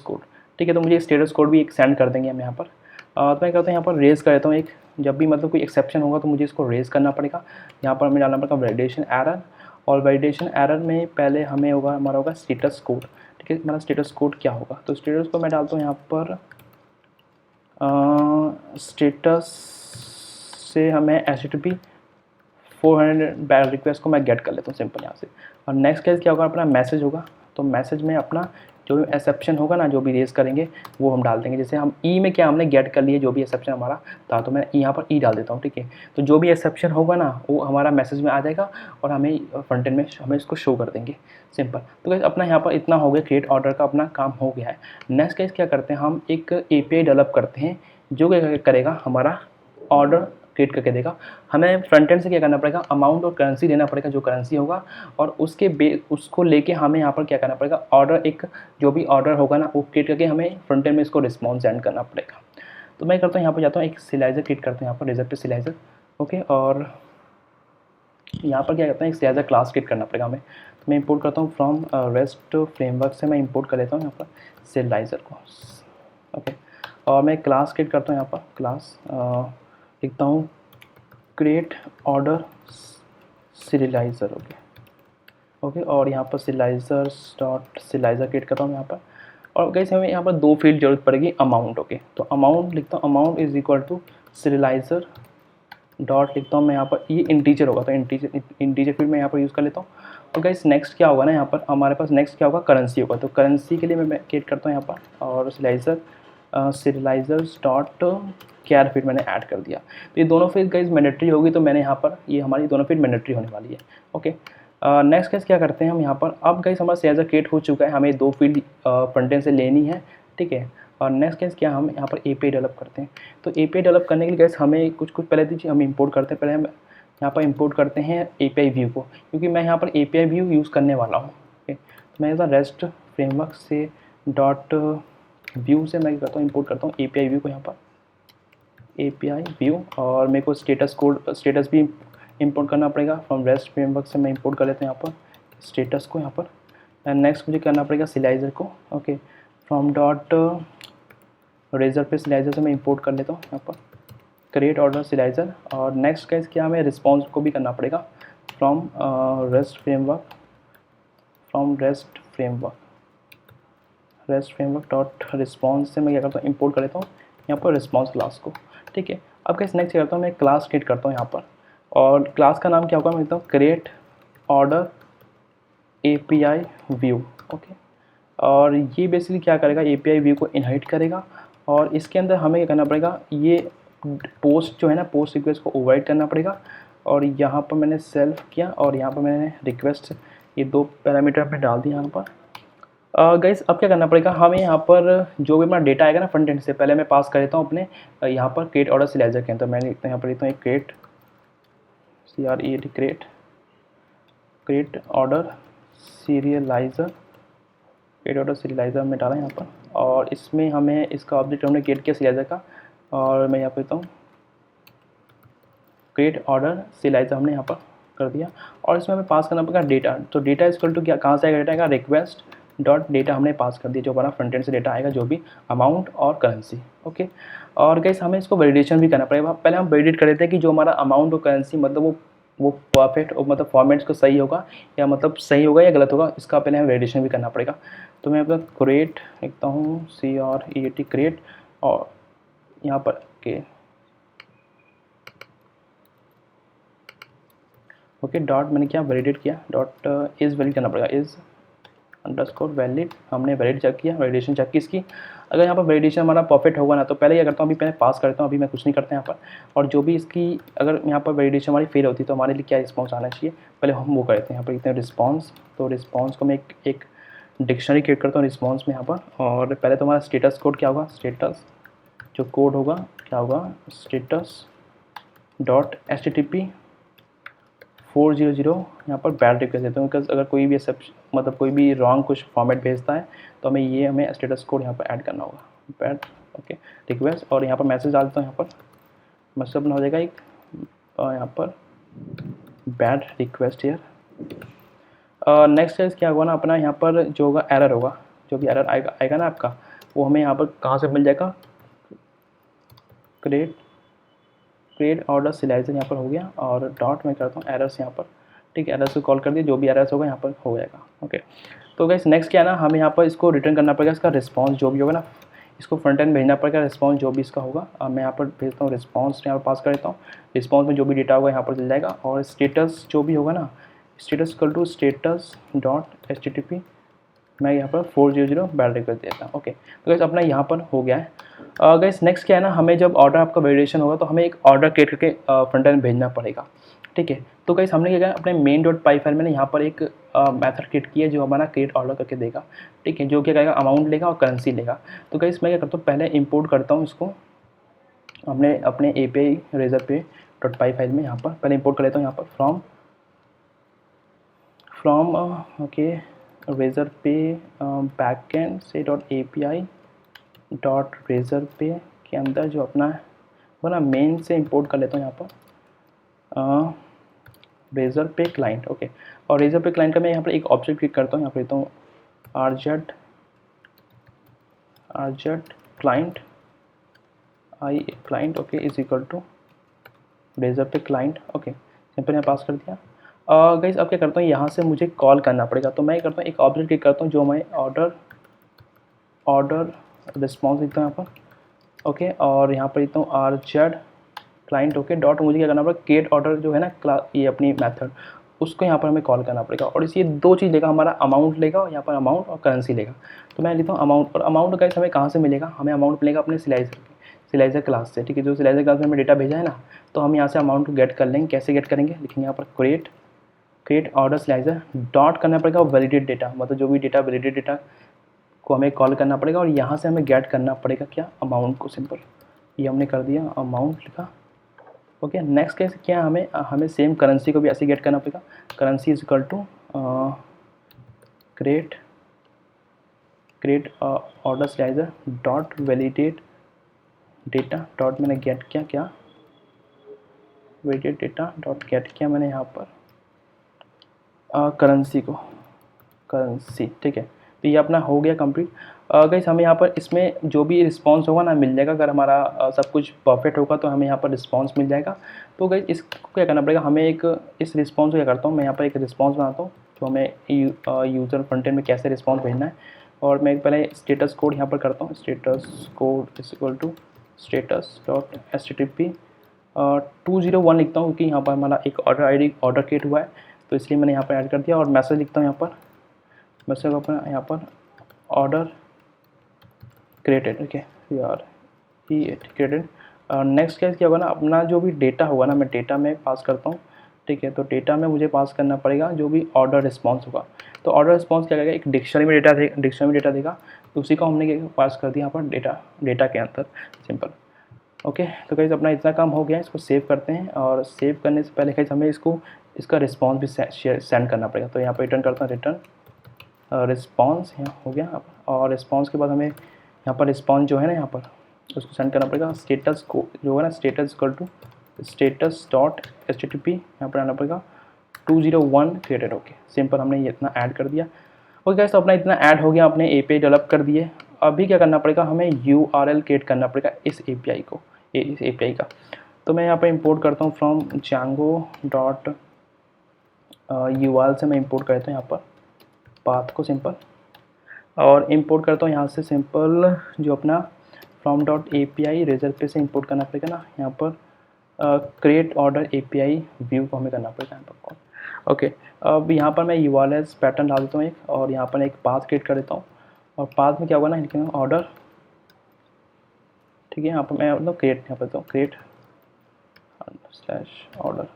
कोड। ठीक है, तो मुझे स्टेटस कोड भी एक सेंड कर देंगे हम यहाँ पर। तो मैं करता हूँ यहाँ पर रेज़ कर देता हूँ एक, जब भी मतलब कोई एक्सेप्शन होगा तो मुझे इसको रेज़ करना पड़ेगा। यहाँ पर हमें डालना पड़ेगा वैलिडेशन एरर, और वैलिडेशन एरर में पहले हमें हमारा होगा स्टेटस कोड। ठीक है, हमारा स्टेटस कोड क्या होगा, तो स्टेटस को मैं डालता हूँ यहाँ पर स्टेटस से हमें HTTP 400 बैग रिक्वेस्ट को मैं गेट कर लेता हूँ सिंपल यहाँ से। और नेक्स्ट केस क्या होगा, अपना मैसेज होगा, तो मैसेज में अपना जो भी एक्सेप्शन होगा ना, जो भी रेज करेंगे वो हम डाल देंगे। जैसे हम ई में क्या हमने गेट कर लिए जो भी एक्सेप्शन हमारा था, तो मैं यहाँ पर ई डाल देता हूँ। ठीक है, तो जो भी एक्सेप्शन होगा ना वो हमारा मैसेज में आ जाएगा और हमें फ्रंट एंड में हमें इसको शो कर देंगे सिंपल। तो गाइस अपना यहाँ पर इतना हो गया, क्रिएट ऑर्डर का अपना काम हो गया है। नेक्स्ट केस क्या करते हैं, हम एक API डेवलप करते हैं जो क्या करेगा, हमारा ऑर्डर क्रिएट करके देगा। हमें फ्रंट एंड से क्या करना पड़ेगा, अमाउंट और करेंसी देना पड़ेगा, जो करेंसी होगा, और उसको लेके हमें यहाँ पर क्या करना पड़ेगा, ऑर्डर एक जो भी ऑर्डर होगा ना वो क्रिएट करके हमें फ्रंट एंड में इसको रिस्पॉन्स सेंड करना पड़ेगा। तो मैं करता हूँ यहाँ पर जाता हूँ, एक सिलाइजर क्रिएट करते हैं यहाँ पर, रेजर पे सिलाइजर। ओके, और यहाँ पर क्या करते हैं, एक सिलाइजर क्लास क्रिएट करना पड़ेगा हमें। तो मैं इंपोर्ट करता हूँ फ्रॉम रेस्ट फ्रेमवर्क से मैं इंपोर्ट कर लेता हूँ यहाँ पर सिलाइजर को। ओके, और मैं क्लास क्रिएट करता हूँ यहाँ पर, क्लास लिखता हूँ क्रिएट ऑर्डर सीरियलाइज़र। ओके, और यहाँ पर सिलाइजर डॉट सिलाइजर क्रिएट करता हूँ यहाँ पर। और गाइस हमें यहाँ पर दो फील्ड जरूरत पड़ेगी, अमाउंट। ओके, तो अमाउंट लिखता हूँ, amount is equal to serializer dot लिखता हूँ मैं यहाँ पर, ये इंटीजर होगा तो इंटीजर फील्ड में यहाँ पर यूज़ कर लेता हूँ। और गाइस नेक्स्ट क्या होगा ना, यहाँ पर हमारे पास नेक्स्ट क्या होगा, करेंसी होगा। तो करेंसी के लिए मैं क्रिएट करता हूँ यहाँ पर, और सीरियलाइजर्स डॉट कैर फील्ड मैंने ऐड कर दिया। तो ये दोनों फील्ड गाइस मैंडेटरी होगी, तो मैंने यहाँ पर ये हमारी दोनों फील्ड मैंडेटरी होने वाली है। ओके, नेक्स्ट केस क्या करते हैं हम यहाँ पर, अब गाइस हमारा सीरियलाइजर क्रिएट हो चुका है, हमें दो फील्ड फ्रंट एंड से लेनी है। ठीक है, और नेक्स्ट केस क्या, हम यहाँ पर API डेवलप करते हैं। तो API डेवलप करने के लिए गाइस हमें कुछ पहले दीजिए, हम इंपोर्ट करते हैं। पहले हम यहाँ पर इंपोर्ट करते हैं API व्यू को, क्योंकि मैं यहाँ पर API व्यू यूज़ करने वाला हूँ। ओके, तो मैं यहाँ रेस्ट फ्रेमवर्क से डॉट व्यू से मैं करता हूँ, इंपोर्ट करता हूँ API व्यू को यहाँ पर, API व्यू। और मेरे को स्टेटस भी इंपोर्ट करना पड़ेगा फ्रॉम रेस्ट फ्रेमवर्क से, मैं इंपोर्ट कर लेता हूँ यहाँ पर स्टेटस को यहाँ पर। एंड नेक्स्ट मुझे करना पड़ेगा सिलाइजर को। ओके, फ्रॉम डॉट रेजर पे सिलाइजर से मैं इंपोर्ट कर लेता हूँ यहाँ पर क्रिएट ऑर्डर सिलाइजर। और नेक्स्ट केस क्या, हमें रिस्पॉन्स को भी करना पड़ेगा from rest framework dot response से मैं क्या करता हूँ, इंपोर्ट कर लेता हूँ यहाँ पर रिस्पॉन्स क्लास को। ठीक है, अब कैसे नेक्स्ट करता हूँ, मैं क्लास क्रिएट करता हूँ यहाँ पर, और क्लास का नाम क्या होगा, मैं लिखता हूँ create order API view. Okay, और ये बेसिकली क्या करेगा, API व्यू को इनहाइट करेगा, और इसके अंदर हमें क्या करना पड़ेगा, ये पोस्ट जो है ना, पोस्ट रिक्वेस्ट को ओवरराइड करना पड़ेगा। और यहाँ पर मैंने सेल्फ किया, और यहाँ पर मैंने रिक्वेस्ट, ये दो पैरामीटर पे डाल दिया यहाँ पर। गाइस अब क्या करना पड़ेगा, हमें यहाँ पर जो भी हमारा डेटा आएगा ना फ्रंट एंड से, पहले मैं पास कर देता हूँ अपने यहाँ पर क्रिएट ऑर्डर सिलाइजर के अंदर। मैंने यहाँ पर लिखता हूँ क्रिएट क्रिएट ऑर्डर सीरियलाइज़र में डाला यहाँ पर, और इसमें हमें इसका ऑब्जेक्ट हमने क्रिएट किया सिलाइजर का, और मैं यहाँ पर लिखता हूँ क्रिएट ऑर्डर सिलाइजर हमने यहाँ पर कर दिया। और इसमें हमें पास करना पड़ेगा डेटा। तो डेटा इक्वल टू क्या, कहाँ से आएगा डेटा, आएगा रिक्वेस्ट डॉट डेटा हमने पास कर दिया, जो हमारा फ्रंट एंड से डेटा आएगा, जो भी अमाउंट और करेंसी। ओके, और गाइस हमें इसको वैलिडेशन भी करना पड़ेगा। पहले हम वैलिडेट कर देते हैं कि जो हमारा अमाउंट और करेंसी मतलब वो परफेक्ट मतलब फॉर्मेट्स को सही होगा या मतलब सही होगा या गलत होगा, इसका पहले हमें वैलिडेशन भी करना पड़ेगा। तो मैं अपना क्रिएट लिखता हूँ, CREAT क्रिएट, और यहाँ पर ओके डॉट मैंने क्या वैलिडेट किया, डॉट इज़ वैलिड करना पड़ेगा, इज़ अंडरस्कोर वैलिड। हमने वैलिड चेक किया, वैलिडेशन चेक की इसकी। अगर यहाँ पर वैलिडेशन हमारा परफेक्ट होगा ना, तो पहले क्या करता हूँ, अभी पहले पास करता हूँ, अभी मैं कुछ नहीं करता यहाँ पर। और जो भी इसकी अगर यहाँ पर वैलिडेशन हमारी फेल होती है तो हमारे लिए क्या रिस्पॉन्स आना चाहिए, पहले हम वो करते हैं। यहाँ पर लिखते हैं रिस्पॉन्स, तो रिस्पॉन्स को मैं एक डिक्शनरी क्रिएट करता हूँ रिस्पॉन्स में यहाँ पर। और पहले तो हमारा स्टेटस कोड क्या होगा, स्टेटस जो कोड होगा क्या होगा, स्टेटस डॉट HTTP 400 यहाँ पर बैड रिक्वेस्ट देता हूँ, बिकॉज अगर कोई भी मतलब कोई भी रॉन्ग कुछ फॉर्मेट भेजता है तो हमें स्टेटस कोड यहाँ पर ऐड करना होगा, बैड ओके रिक्वेस्ट। और यहाँ पर मैसेज डालता हूँ, यहाँ पर मैसेज अपना हो जाएगा एक यहाँ पर bad request here. Next case क्या होगा ना, अपना यहाँ पर जो होगा एरर होगा, जो भी एरर आएगा ना आपका, वो हमें यहाँ पर कहाँ से मिल जाएगा, क्रिएट ऑर्डर सिलाइजर यहाँ पर हो गया, और डॉट में करता हूँ एरर्स यहाँ पर, ठीक है, एरर्स को कॉल कर दिया, जो भी एरर्स होगा यहाँ पर हो जाएगा। ओके, तो गाइस नेक्स्ट क्या है ना, हमें यहाँ पर इसको रिटर्न करना पड़ेगा, इसका रिस्पॉन्स जो भी होगा ना, इसको फ्रंट एंड भेजना पड़ेगा, रिस्पॉन्स जो भी इसका होगा। मैं यहाँ पर भेजता हूँ रिस्पॉन्स, यहाँ पर पास कर देता हूँ, रिस्पॉन्स में जो भी डेटा होगा यहाँ पर चल जाएगा। और स्टेटस जो भी होगा ना, status equal to status dot HTTP, मैं यहाँ पर 400 बैड रिक्वेस्ट देता हूँ। ओके, तो गाइस अपना यहाँ पर हो गया है। गाइस नेक्स्ट क्या है ना, हमें जब ऑर्डर आपका वैलिडेशन होगा तो हमें एक ऑर्डर क्रिएट करके फ्रंट एंड भेजना पड़ेगा, ठीक है। तो गाइस हमने क्या किया, अपने main.py फाइल में ना यहाँ पर एक मेथड क्रिएट किया जो हमारा क्रिएट ऑर्डर करके देगा, ठीक है, जो क्या करेगा, अमाउंट लेगा और करेंसी लेगा। तो गाइस मैं क्या करता हूँ, पहले इंपोर्ट करता हूँ इसको अपने API razorpay.py फाइल में, यहाँ पर पहले इंपोर्ट कर लेता हूँ, यहाँ पर फ्रॉम ओके razorpay बैकएंड से .api razorpay के अंदर जो अपना है वो ना मेन से इंपोर्ट कर लेता हूँ, यहाँ पर razorpay क्लाइंट। ओके, और razorpay क्लाइंट का मैं यहाँ पर एक ऑब्जेक्ट क्लिक करता हूँ, यहाँ पर लेता हूँ rz client client okay is equal to razorpay client. Okay, simple यहाँ पास कर दिया। गाइस अब क्या करता हूँ, यहाँ से मुझे कॉल करना पड़ेगा, तो मैं करता हूँ एक ऑब्जेक्ट क्लिक करता हूँ, जो मैं ऑर्डर रिस्पॉन्स लिखता हूँ यहाँ पर। ओके, और यहाँ पर लिखता हूँ RZ क्लाइंट। ओके, डॉट मुझे क्या करना पड़ेगा, क्रिएट ऑर्डर जो है ना ये अपनी मेथड, उसको यहाँ पर हमें कॉल करना पड़ेगा। और इस ये दो चीज़ लेगा, हमारा अमाउंट लेगा और यहाँ पर अमाउंट और करेंसी लेगा। तो मैं लिखता हूँ अमाउंट, और अमाउंट गाइस हमें कहाँ से मिलेगा, हमें अमाउंट मिलेगा अपने सिलाइजर क्लास से, ठीक है। जो सिलाइजर क्लास में हमें डेटा भेजा है ना, तो हम यहाँ से अमाउंट को गेट कर लेंगे। कैसे गेट करेंगे, लिखेंगे यहाँ पर क्रिएट ऑर्डर सिलाइजर, डॉट करना पड़ेगा वैलिडेट डेटा, मतलब जो भी डेटा वैलिडेट डेटा को हमें कॉल करना पड़ेगा, और यहाँ से हमें गेट करना पड़ेगा क्या, अमाउंट को। सिंपल ये हमने कर दिया, अमाउंट लिखा। ओके, नेक्स्ट केस क्या, हमें सेम करेंसी को भी ऐसे गेट करना पड़ेगा, currency is equal to create order serializer dot validate data, dot मैंने गेट क्या वैलिडेट डेटा डॉट गेट किया मैंने यहाँ पर करेंसी, ठीक है। तो ये अपना हो गया कंप्लीट। गाइस हमें यहाँ पर इसमें जो भी रिस्पांस होगा ना मिल जाएगा, अगर हमारा सब कुछ परफेक्ट होगा तो हमें यहाँ पर रिस्पांस मिल जाएगा। तो गाइस इसको क्या करना पड़ेगा, हमें इस रिस्पांस को क्या करता हूँ, मैं यहाँ पर एक रिस्पांस बनाता हूँ, जो हमें यूज़र फ्रंट एंड में कैसे रिस्पांस भेजना है। और मैं पहले स्टेटस कोड यहाँ पर करता हूँ, status code is equal to status dot HTTP 201 लिखता हूँ, क्योंकि यहाँ पर हमारा एक ऑर्डर क्रिएट हुआ है, तो इसलिए मैंने यहाँ पर ऐड कर दिया। और मैसेज लिखता हूँ यहाँ पर, मैसेज अपना यहाँ पर ऑर्डर क्रिएटेड, ओके यार ये क्रिएटेड। नेक्स्ट केस क्या होगा ना, अपना जो भी डेटा होगा ना, मैं डेटा में पास करता हूँ, ठीक है। तो डेटा में मुझे पास करना पड़ेगा जो भी ऑर्डर रिस्पॉन्स होगा। तो ऑर्डर रिस्पॉन्स क्या करेगा, एक डिक्शनरी में डेटा देगा, तो उसी को हमने पास कर दिया यहाँ पर डेटा के अंदर, सिंपल। ओके, तो गाइस अपना इतना काम हो गया, इसको सेव करते हैं। और सेव करने से पहले गाइस हमें इसका रिस्पॉन्स भी सेंड करना पड़ेगा। तो यहाँ पर रिटर्न करता हूँ, रिटर्न रिस्पॉन्स यहाँ हो गया। और रिस्पॉन्स के बाद हमें यहाँ पर रिस्पॉन्स जो है ना, यहाँ पर उसको सेंड करना पड़ेगा। स्टेटस को जो है ना, status equal to status dot HTTP यहाँ पर आना पड़ेगा 201 क्रिएटेड। ओके, सिंपल हमने ये इतना ऐड कर दिया। ओके गाइस, तो अपना इतना ऐड हो गया, अपने एपीआई डेवलप कर दिए। अभी क्या करना पड़ेगा, हमें यूआरएल क्रिएट करना पड़ेगा इस एपीआई को, इस एपीआई का। तो मैं यहाँ पर इंपोर्ट करता हूँ फ्रॉम Django डॉट यूआरएल से मैं इंपोर्ट करता हूँ यहाँ पर पाथ को सिंपल, और इंपोर्ट करता हूँ यहाँ से सिंपल जो अपना फ्रॉम डॉट एपीआई रेजर पे से इंपोर्ट करना पड़ेगा ना यहाँ पर क्रिएट ऑर्डर एपीआई व्यू को हमें करना पड़ेगा यहाँ पर कॉल। ओके, अब यहाँ पर मैं यूआरएल पैटर्न डाल देता हूँ एक, और यहाँ पर एक पाथ क्रिएट कर देता हूँ। और पाथ में क्या होगा ना, इनके ऑर्डर, ठीक है, यहाँ पर मैं मतलब क्रिएट यहाँ पर क्रिएट स्लैश ऑर्डर,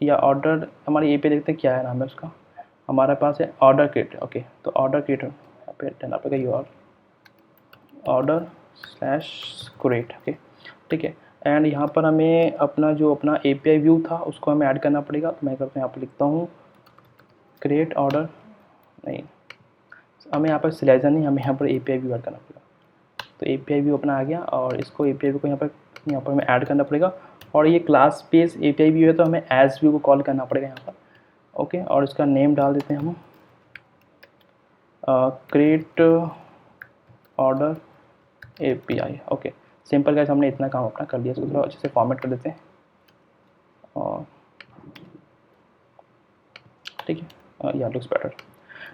या ऑर्डर हमारी एपीआई देखते हैं क्या है नाम है उसका, हमारे पास है ऑर्डर क्रिएट। ओके, तो ऑर्डर क्रिएट यहाँ पे देना पड़ेगा your order slash create. Okay, ठीक है, एंड यहाँ पर हमें अपना जो अपना एपीआई व्यू था उसको हमें ऐड करना पड़ेगा। तो मैं करता हूँ यहाँ पर लिखता हूँ क्रिएट ऑर्डर, नहीं हमें यहाँ पर सिलेक्शन नहीं, हमें यहाँ पर एपीआई व्यू ऐड करना पड़ेगा। तो एपीआई व्यू अपना आ गया, और इसको एपीआई व्यू को यहाँ पर हमें ऐड करना पड़ेगा। और ये क्लास बेस एपीआई व्यू है तो हमें एज व्यू को कॉल करना पड़ेगा यहाँ पर। ओके, और इसका नेम डाल देते हैं हम create order API. Okay, simple guys, हमने इतना काम अपना कर लिया। इसको थोड़ा अच्छे से फॉर्मेट कर देते हैं, और ठीक है, या लुक्स बेटर।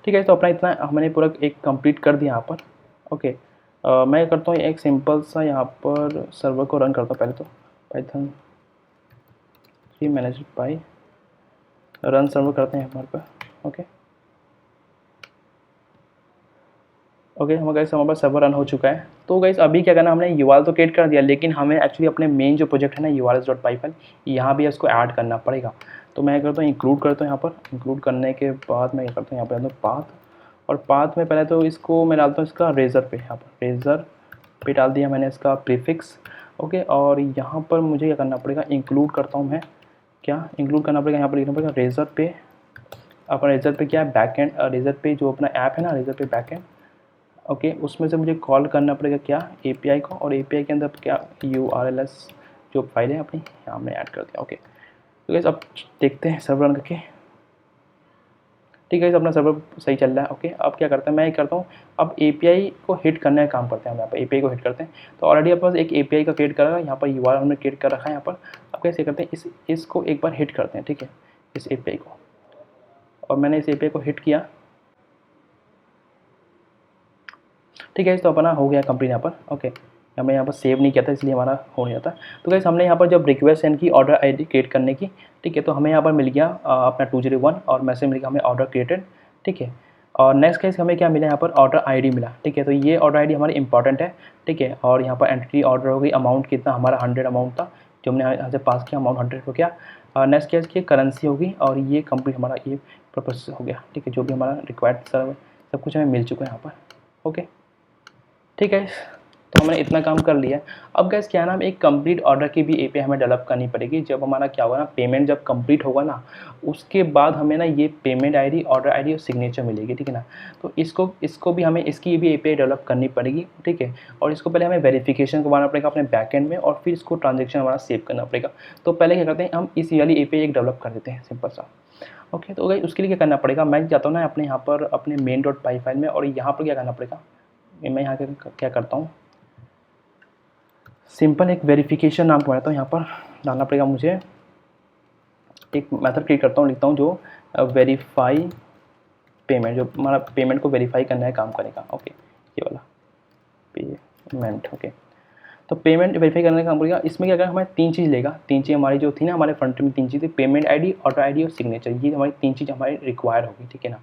ठीक है, तो अपना इतना हमने पूरा एक कंप्लीट कर दिया यहाँ पर। ओके, मैं करता हूँ एक सिंपल सा यहाँ पर सर्वर को रन करता हूँ। पहले तो Python 3 manage by run server करते हैं हमारे पर। ओके ओके, हमारे पास सर्वर रन हो चुका है। तो गाइस अभी क्या करना, हमने यूआरएल तो क्रिएट कर दिया, लेकिन हमें एक्चुअली अपने मेन जो प्रोजेक्ट है ना urls.py फाइल, यहाँ भी इसको ऐड करना पड़ेगा। तो मैं करता हूँ इंक्लूड करता हूँ यहाँ पर। इंक्लूड करने के बाद मैं क्या करता हूँ, यहाँ पर आता हूँ पाथ, और पाथ में पहले तो इसको मैं डालता हूँ इसका रेजर पे, यहाँ पर रेजर पे डाल दिया मैंने इसका प्रीफिक्स। ओके, और यहाँ पर मुझे क्या करना पड़ेगा, इंक्लूड करता हूँ मैं, क्या इंक्लूड करना पड़ेगा, यहाँ पर लिखना पड़ेगा रेजर पे। अपना रेजर पे क्या है, बैकएंड, रेजर पे जो अपना ऐप है ना, रेजर पे बैकएंड। ओके, उसमें से मुझे कॉल करना पड़ेगा क्या, एपीआई को, और एपीआई के अंदर क्या urls जो फाइल है अपनी यहाँ हमने ऐड कर दिया। ओके, तो गाइस अब देखते हैं सर्वर रन करके। ठीक है, अपना सर्वर सही चल रहा है। ओके, अब क्या करते हैं, मैं करता हूँ अब एपीआई को हिट करने का काम करते हैं। हम यहाँ पर एपीआई को हिट करते हैं। तो ऑलरेडी अपने पास एक एपीआई का क्रिएट करा है, यहाँ पर यूआरएल हमने क्रिएट कर रखा है यहाँ पर। अब कैसे करते हैं, इसको एक बार हिट करते हैं। ठीक है, इस एपीआई को, और मैंने इस एपीआई को हिट किया। ठीक है, तो अपना हो गया कंप्लीट यहाँ पर। ओके, हमें यहाँ पर सेव नहीं किया था इसलिए हमारा हो नहीं जाता। तो गाइस हमने यहाँ पर जब रिक्वेस्ट सेंड की ऑर्डर आईडी क्रिएट करने की, ठीक है, तो हमें यहाँ पर मिल गया अपना 201, और मैसेज मिल गया हमें ऑर्डर क्रिएटेड। ठीक है, और नेक्स्ट केस हमें क्या मिला, यहाँ पर ऑर्डर आईडी मिला। ठीक है, तो ये ऑर्डर आईडी हमारी इंपॉर्टेंट है। ठीक है, और यहाँ पर एंटिटी ऑर्डर हो गई, अमाउंट कितना हमारा 100 अमाउंट था जो हमने यहाँ से पास किया, अमाउंट 100 हो गया। नेक्स्ट केस की करेंसी होगी, और ये कंप्लीट हमारा ये पर्पस हो गया। ठीक है, जो भी हमारा रिक्वायर्ड सब कुछ हमें मिल चुका है यहाँ पर। ओके, ठीक है, तो हमने इतना काम कर लिया। अब गैस क्या है ना, एक कंप्लीट ऑर्डर की भी एपीआई हमें डेवलप करनी पड़ेगी। जब हमारा क्या होगा ना, पेमेंट जब कंप्लीट होगा ना, उसके बाद हमें ना ये पेमेंट आईडी, ऑर्डर आईडी और सिग्नेचर मिलेगी। ठीक है ना, तो इसको भी हमें इसकी भी एपीआई डेवलप करनी पड़ेगी। ठीक है, और इसको पहले हमें वेरिफिकेशन करवाना पड़ेगा अपने बैकएंड में, और फिर इसको ट्रांजेक्शन हमारा सेव करना पड़ेगा। तो पहले क्या करते हैं, हम इस वाली एपीआई एक डेवलप कर देते हैं सिंपल सा। ओके, तो गाइस उसके लिए क्या करना पड़ेगा, मैं जाता हूँ ना अपने यहाँ पर अपने main.py फाइल में, और यहाँ पर क्या करना पड़ेगा, मैं यहाँ क्या करता हूँ, सिंपल एक वेरिफिकेशन नाम बनाता हूँ। यहाँ पर डालना पड़ेगा मुझे, एक मेथड क्रिएट करता हूँ, लिखता हूँ जो वेरीफाई पेमेंट, जो हमारा पेमेंट को वेरीफाई करना है काम करेगा। ओके, ये वाला पेमेंट। ओके, तो पेमेंट वेरीफाई करने का काम करेगा। इसमें क्या करेगा, हमारे 3 चीज़ लेगा। 3 चीज़ हमारी जो थी ना, हमारे फ्रंट में 3 चीज़ थी, पेमेंट आईडी, ऑर्डर आईडी और सिग्नेचर। ये हमारी 3 चीज़ हमारी रिक्वायर होगी। ठीक है ना,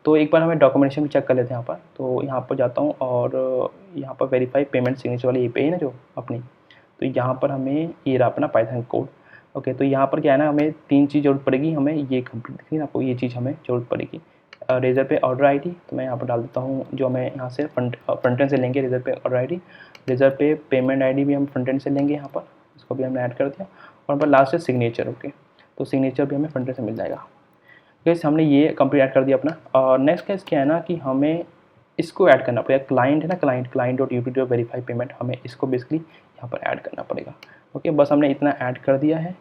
तो एक बार हमें डॉक्यूमेंटेशन भी चेक कर लेते हैं यहाँ पर। तो यहाँ पर जाता हूँ, और यहाँ पर वेरीफाई पेमेंट सिग्नेचर वाली एपीआई है ना जो अपनी, तो यहाँ पर हमें ये रहा अपना पाइथन कोड। ओके, तो यहाँ पर क्या है ना, हमें 3 चीज़ जरूरत पड़ेगी। हमें ये कंप्लीट देखिए ना, आपको ये चीज़ हमें जरूरत पड़ेगी। रेजर पे ऑर्डर आईडी, तो मैं यहाँ पर डाल देता हूँ जो हमें यहाँ से फ्रंट एंड से लेंगे। रेजर पे ऑर्डर आईडी, रेजर पे पेमेंट आईडी भी हम फ्रंट एंड से लेंगे यहाँ पर, इसको भी हमने ऐड कर दिया। और पर लास्ट है सिग्नेचर। ओके, तो सिग्नेचर भी हमें फ्रंट एंड से मिल जाएगा। गैस हमने ये कंप्लीट ऐड कर दिया अपना। और नेक्स्ट केस क्या है ना कि हमें इसको ऐड करना पड़ेगा, क्लाइंट है ना, client dot UP dot verify payment, हमें इसको बेसिकली यहाँ पर ऐड करना पड़ेगा। ओके, बस हमने इतना ऐड कर दिया है।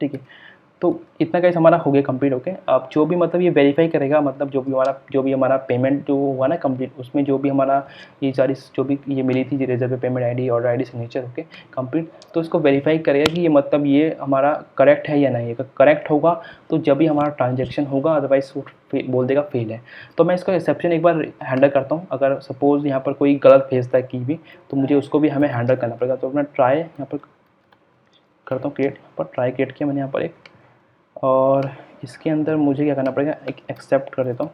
ठीक है, तो इतना गाइस हमारा हो गया कंप्लीट होके। अब जो भी मतलब ये वेरीफाई करेगा, मतलब जो भी हमारा पेमेंट जो हुआ ना कंप्लीट, उसमें जो भी हमारा ये सारी जो भी ये मिली थी रेजर पे payment ID, order ID, signature होके कंप्लीट, तो इसको वेरीफाई करेगा कि ये मतलब ये हमारा करेक्ट है या नहीं। अगर करेक्ट होगा तो जब भी हमारा ट्रांजेक्शन होगा, अदरवाइज वो बोल देगा फेल है। तो मैं इसका एक्सेप्शन एक बार हैंडल करता हूँ। अगर सपोज़ यहाँ पर कोई गलत भेजता है की भी, तो मुझे उसको भी हमें हैंडल करना पड़ेगा। तो मैं ट्राई यहाँ पर करता हूँ क्रिएट, यहाँ पर ट्राई क्रिएट किया मैंने यहाँ पर एक, और इसके अंदर मुझे क्या करना पड़ेगा, एक एक्सेप्ट कर देता हूँ।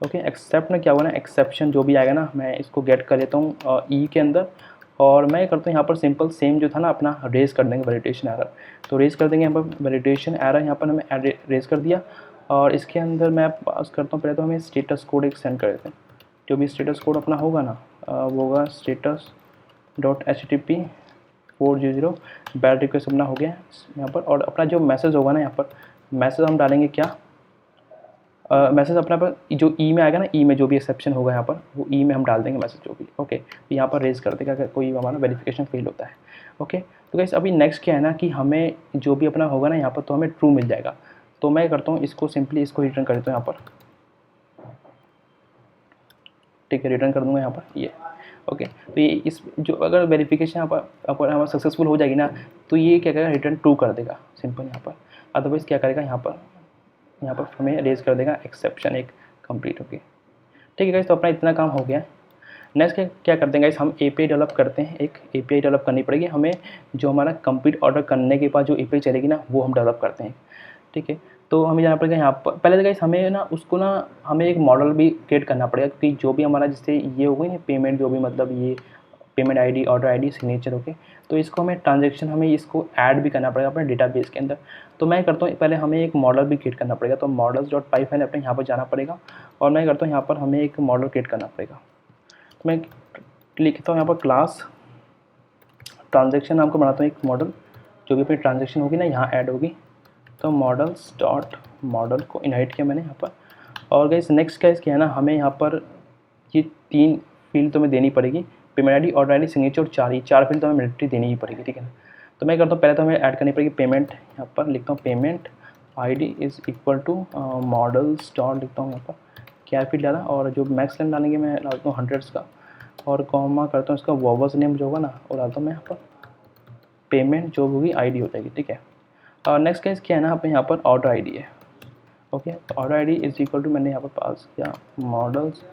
ओके, एक्सेप्ट में क्या होगा ना, एक्सेप्शन जो भी आएगा ना, मैं इसको गेट कर लेता हूँ ई के अंदर, और मैं करता हूँ यहाँ पर सिंपल सेम जो था ना अपना रेज कर देंगे वैलिडेशन एरर। तो रेज कर देंगे यहाँ पर वैलिडेशन एरर, यहाँ पर हमें रेज कर दिया। और इसके अंदर मैं पास करता हूँ, पहले तो हमें स्टेटस कोड एक सेंड कर देते हैं। जो भी स्टेटस कोड अपना होगा ना, वो होगा status.http 400 बैड रिक्वेस्ट अपना हो गया यहाँ पर। और अपना जो मैसेज होगा ना, यहाँ पर मैसेज हम डालेंगे क्या, मैसेज अपना पर जो ई में आएगा ना, ई में जो भी एक्सेप्शन होगा यहाँ पर, वो ई में हम डाल देंगे मैसेज जो भी। ओके, तो यहाँ पर रेज कर देगा अगर कोई हमारा वेरिफिकेशन फेल होता है। ओके, तो गाइस अभी नेक्स्ट क्या है ना कि हमें जो भी अपना होगा ना यहाँ पर, तो हमें ट्रू मिल जाएगा। तो मैं करता हूँ इसको सिंपली इसको रिटर्न कर देता हूँ यहाँ पर। ठीक है, रिटर्न कर दूँगा यहाँ पर ये। ओके, तो ये इस जो अगर वेरिफिकेशन यहाँ पर हमारा सक्सेसफुल हो जाएगी ना, तो ये क्या करेगा, रिटर्न ट्रू कर देगा सिंपल यहाँ पर। अदरवाइज़ क्या करेगा, यहाँ पर हमें रेज कर देगा एक्सेप्शन एक कंप्लीट होके। ठीक है गाइस, तो अपना इतना काम हो गया। नेक्स्ट क्या करते हैं गाइस, हम एपीआई डेवलप करते हैं। एक एपीआई डेवलप करनी पड़ेगी हमें, जो हमारा कंप्लीट ऑर्डर करने के बाद जो एपीआई चलेगी ना, वो हम डेवलप करते हैं। ठीक है, तो हमें जाना पड़ेगा यहाँ पर। पहले तो गाइस हमें ना उसको ना हमें एक मॉडल भी क्रिएट करना पड़ेगा, क्योंकि जो भी हमारा जिससे ये हो गई ना पेमेंट, जो भी मतलब ये payment ID, order ID, signature okay, तो इसको हमें ट्रांजैक्शन हमें इसको ऐड भी करना पड़ेगा अपने डेटाबेस के अंदर। तो मैं करता हूँ पहले हमें एक मॉडल भी क्रिएट करना पड़ेगा। तो models.py फाइल अपने यहाँ पर जाना पड़ेगा, और मैं करता हूँ यहाँ पर हमें एक मॉडल क्रिएट करना पड़ेगा। तो मैं लिखता हूँ यहाँ पर क्लास ट्रांजैक्शन नाम को बनाता हूँ एक मॉडल, जो भी अपनी ट्रांजैक्शन होगी ना यहाँ ऐड होगी। तो मॉडल्स डॉट मॉडल को इनहाइट किया मैंने यहाँ पर। और गाइस नेक्स्ट क्या है ना, हमें यहाँ पर ये 3 फील्ड तो हमें देनी पड़ेगी, payment ID, order ID, signature, और 4 फील्ड तो हमें मैंडेटरी देनी ही पड़ेगी। ठीक है ना, तो मैं करता हूँ पहले तो हमें ऐड करनी पड़ेगी पेमेंट। यहाँ पर लिखता हूँ payment ID is equal to models dot, लिखता हूँ यहाँ पर क्या फील्ड डाला, और जो मैक्स लेन डालेंगे मैं डालता हूँ 100 का, और कॉमा करता हूँ इसका वर्बस नेम जो होगा ना, वो डालता हूँ मैं यहाँ पर पेमेंट जो होगी आईडी हो जाएगी। ठीक है, और नेक्स्ट केस क्या है ना, अपने यहाँ पर ऑर्डर आईडी है। ओके, तो order ID is equal to, मैंने यहाँ पर पास किया मॉडल्स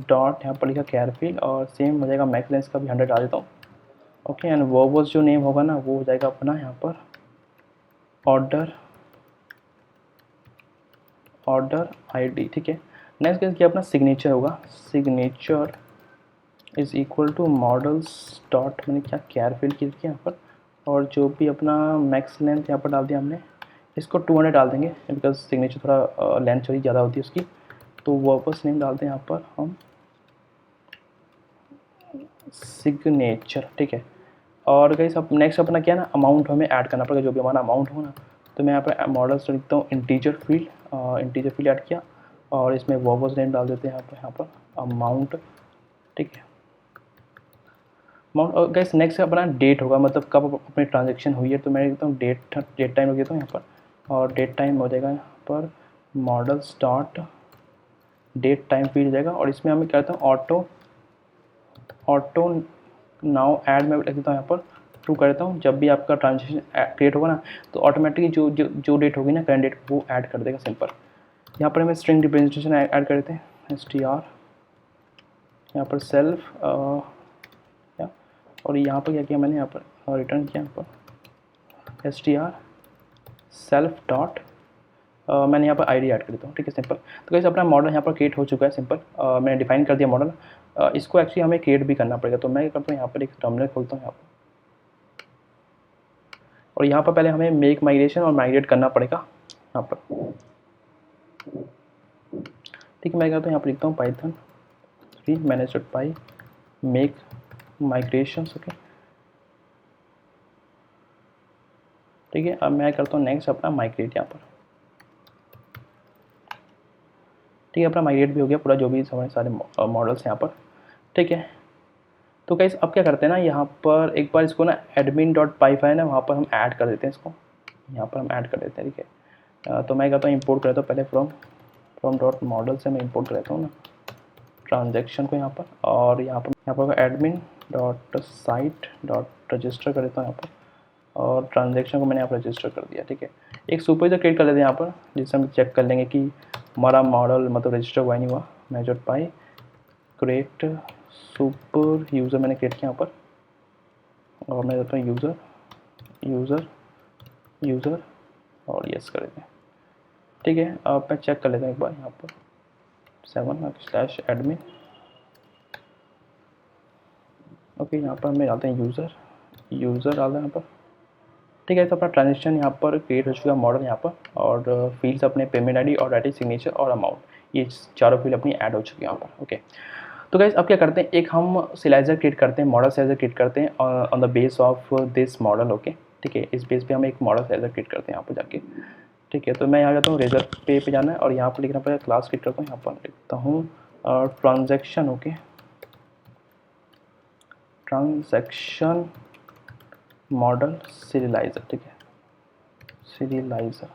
डॉट, यहाँ पर लिखा कैर फील्ड, और सेम हो जाएगा मैक्स लेंस का भी 100 डाल देता हूँ। ओके, एंड वर्बस जो नेम होगा ना, वो हो जाएगा अपना यहाँ पर ऑर्डर आईडी। ठीक है, नेक्स्ट केस क्या अपना सिग्नेचर होगा, signature is equal to models dot, मैंने क्या कैर फील्ड किया यहाँ पर, और जो भी अपना मैक्स लेंथ यहाँ पर डाल दिया हमने, इसको 200 डाल देंगे, बिकॉज सिग्नेचर थोड़ा लेंथ थोड़ी ज़्यादा होती है उसकी। तो वापस नेम डालते हैं यहाँ पर हम सिग्नेचर। ठीक है, और गाइस अब नेक्स्ट अपना क्या है ना, अमाउंट हमें ऐड करना पड़ेगा, जो भी हमारा अमाउंट हो ना। तो मैं यहाँ पर मॉडल्स लिखता हूँ इंटीजर फील्ड ऐड किया, और इसमें वापस नेम डाल देते हैं यहाँ पर अमाउंट। ठीक है, अमाउंट। और गाइस नेक्स्ट अपना डेट होगा, मतलब कब अपनी ट्रांजेक्शन हुई है। तो मैं लिखता हूँ डेट टाइम लिख देता हूँ यहाँ पर, और डेट टाइम हो जाएगा यहाँ पर models dot date time field हो जाएगा। और इसमें हमें क्या कहता हूँ ऑटो नाउ ऐड में लिख देता हूँ यहाँ पर ट्रू कर देता हूँ। जब भी आपका ट्रांजेक्शन क्रिएट होगा ना, तो ऑटोमेटिकली जो डेट होगी ना करंट डेट, वो ऐड कर देगा सिंपल। यहाँ पर हमें स्ट्रिंग रिप्रेजेंटेशन ऐड कर देते हैं, str यहाँ पर सेल्फ, और यहाँ पर क्या किया मैंने, यहाँ पर रिटर्न किया यहाँ पर str सेल्फ डॉट, मैंने यहाँ पर आईडी ऐड कर देता हूँ। ठीक है, सिंपल। तो कैसे अपना मॉडल यहाँ पर क्रिएट हो चुका है सिंपल, मैंने डिफाइन कर दिया मॉडल। इसको एक्चुअली हमें क्रिएट भी करना पड़ेगा। तो मैं क्या करता हूँ, यहाँ पर एक टर्मिनल खोलता हूँ यहाँ पर, और यहाँ पर पहले हमें मेक माइग्रेशन और माइग्रेट करना पड़ेगा यहाँ पर। ठीक है, मैं करता हूँ यहाँ पर लिखता हूँ Python 3 manage.py make migration. Okay, ठीक है, अब मैं करता हूँ नेक्स्ट अपना माइग्रेट यहाँ पर। ठीक है, अपना माइग्रेट भी हो गया पूरा, जो भी हमारे सारे मॉडल्स यहाँ पर। ठीक है, तो गाइस अब क्या करते हैं ना, यहाँ पर एक बार इसको ना admin.py फाइल है, वहाँ पर हम ऐड कर देते हैं इसको। यहाँ पर हम ऐड कर देते हैं, ठीक है। तो मैं कहता हूँ इंपोर्ट कर देता हूँ पहले फ्रॉम डॉट मॉडल से मैं इंपोर्ट कर देता हूँ ना ट्रांजैक्शन को यहाँ पर, और यहाँ पर admin dot site dot register कर देता हूँ यहाँ पर, और ट्रांजैक्शन को मैंने यहाँ पर रजिस्टर कर दिया, ठीक है। एक सुपर क्रिएट कर लेते हैं यहाँ पर, जिससे हम चेक कर लेंगे कि हमारा मॉडल मतलब रजिस्टर हुआ नहीं हुआ। मेजर पाई क्रिएट सुपर यूज़र मैंने क्रिएट किया यहाँ पर, और मैं देता हूँ यूज़र और यस कर देते हैं, ठीक है। अब मैं चेक कर लेता हूँ एक बार यहाँ पर 7/admin, ओके। यहाँ पर हमें डालते हैं यूज़र डालते हैं यहाँ पर, ठीक है। तो अपना ट्रांजेक्शन यहाँ पर क्रिएट हो चुका है मॉडल यहाँ पर, और फील्ड्स अपने पेमेंट आईडी और डाटा सिग्नेचर और अमाउंट, ये चारों फील्ड अपनी ऐड हो चुकी है यहाँ पर, ओके। तो गाइस अब क्या करते हैं, एक हम सिलाइजर क्रिएट करते हैं, मॉडल सिलाइजर क्रिएट करते हैं on the base of this model, okay, ठीक है। इस बेस पे हम एक मॉडल सिलाइजर क्रिएट करते हैं यहाँ पर जाके, ठीक है। तो मैं यहाँ जाता हूँ रेजर पे जाना है, और यहाँ पर लिखना पड़ेगा क्लास क्रिएट करता हूँ, यहाँ पर लिखता हूँ transaction, okay, transaction model serialiser, ठीक है, सीरियलाइजर,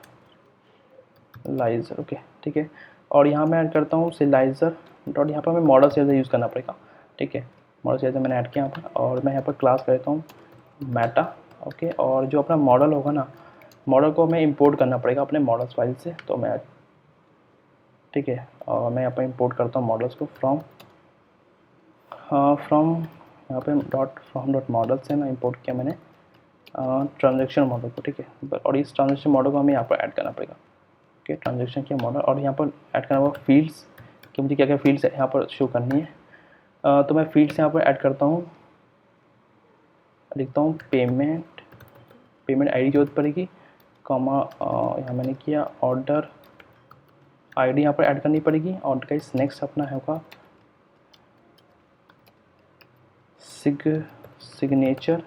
ओके, ठीक है। और यहाँ मैं ऐड करता हूँ सीरियलाइजर डॉट, यहाँ पर हमें मॉडल सीरियलाइजर यूज़ करना पड़ेगा, ठीक है। मॉडल सीरियलाइजर मैंने ऐड किया यहाँ पर, और मैं यहाँ पर क्लास कर देता हूँ मेटा, ओके। और जो अपना मॉडल होगा ना, मॉडल को हमें इंपोर्ट करना पड़ेगा अपने मॉडल्स फाइल से, तो मैं, ठीक है, और मैं यहाँ पर इंपोर्ट करता हूँ मॉडल्स को फ्रॉम यहाँ पे फ्रॉम डॉट मॉडल से मैं इंपोर्ट किया मैंने ट्रांजैक्शन मॉडल को, ठीक है। और इस ट्रांजैक्शन मॉडल को हमें यहाँ पर ऐड करना पड़ेगा, ओके। ट्रांजैक्शन किया मॉडल, और यहाँ पर ऐड करना होगा फील्ड्स, कि मुझे क्या क्या फील्ड्स यहाँ पर शो करनी है। तो मैं फील्ड्स यहाँ पर ऐड करता हूँ, लिखता हूँ पेमेंट आईडी जरूरत पड़ेगी, कॉमा यहाँ मैंने किया ऑर्डर आईडी यहाँ पर ऐड करनी पड़ेगी, और गाइस नेक्स्ट अपना होगा सिग्नेचर,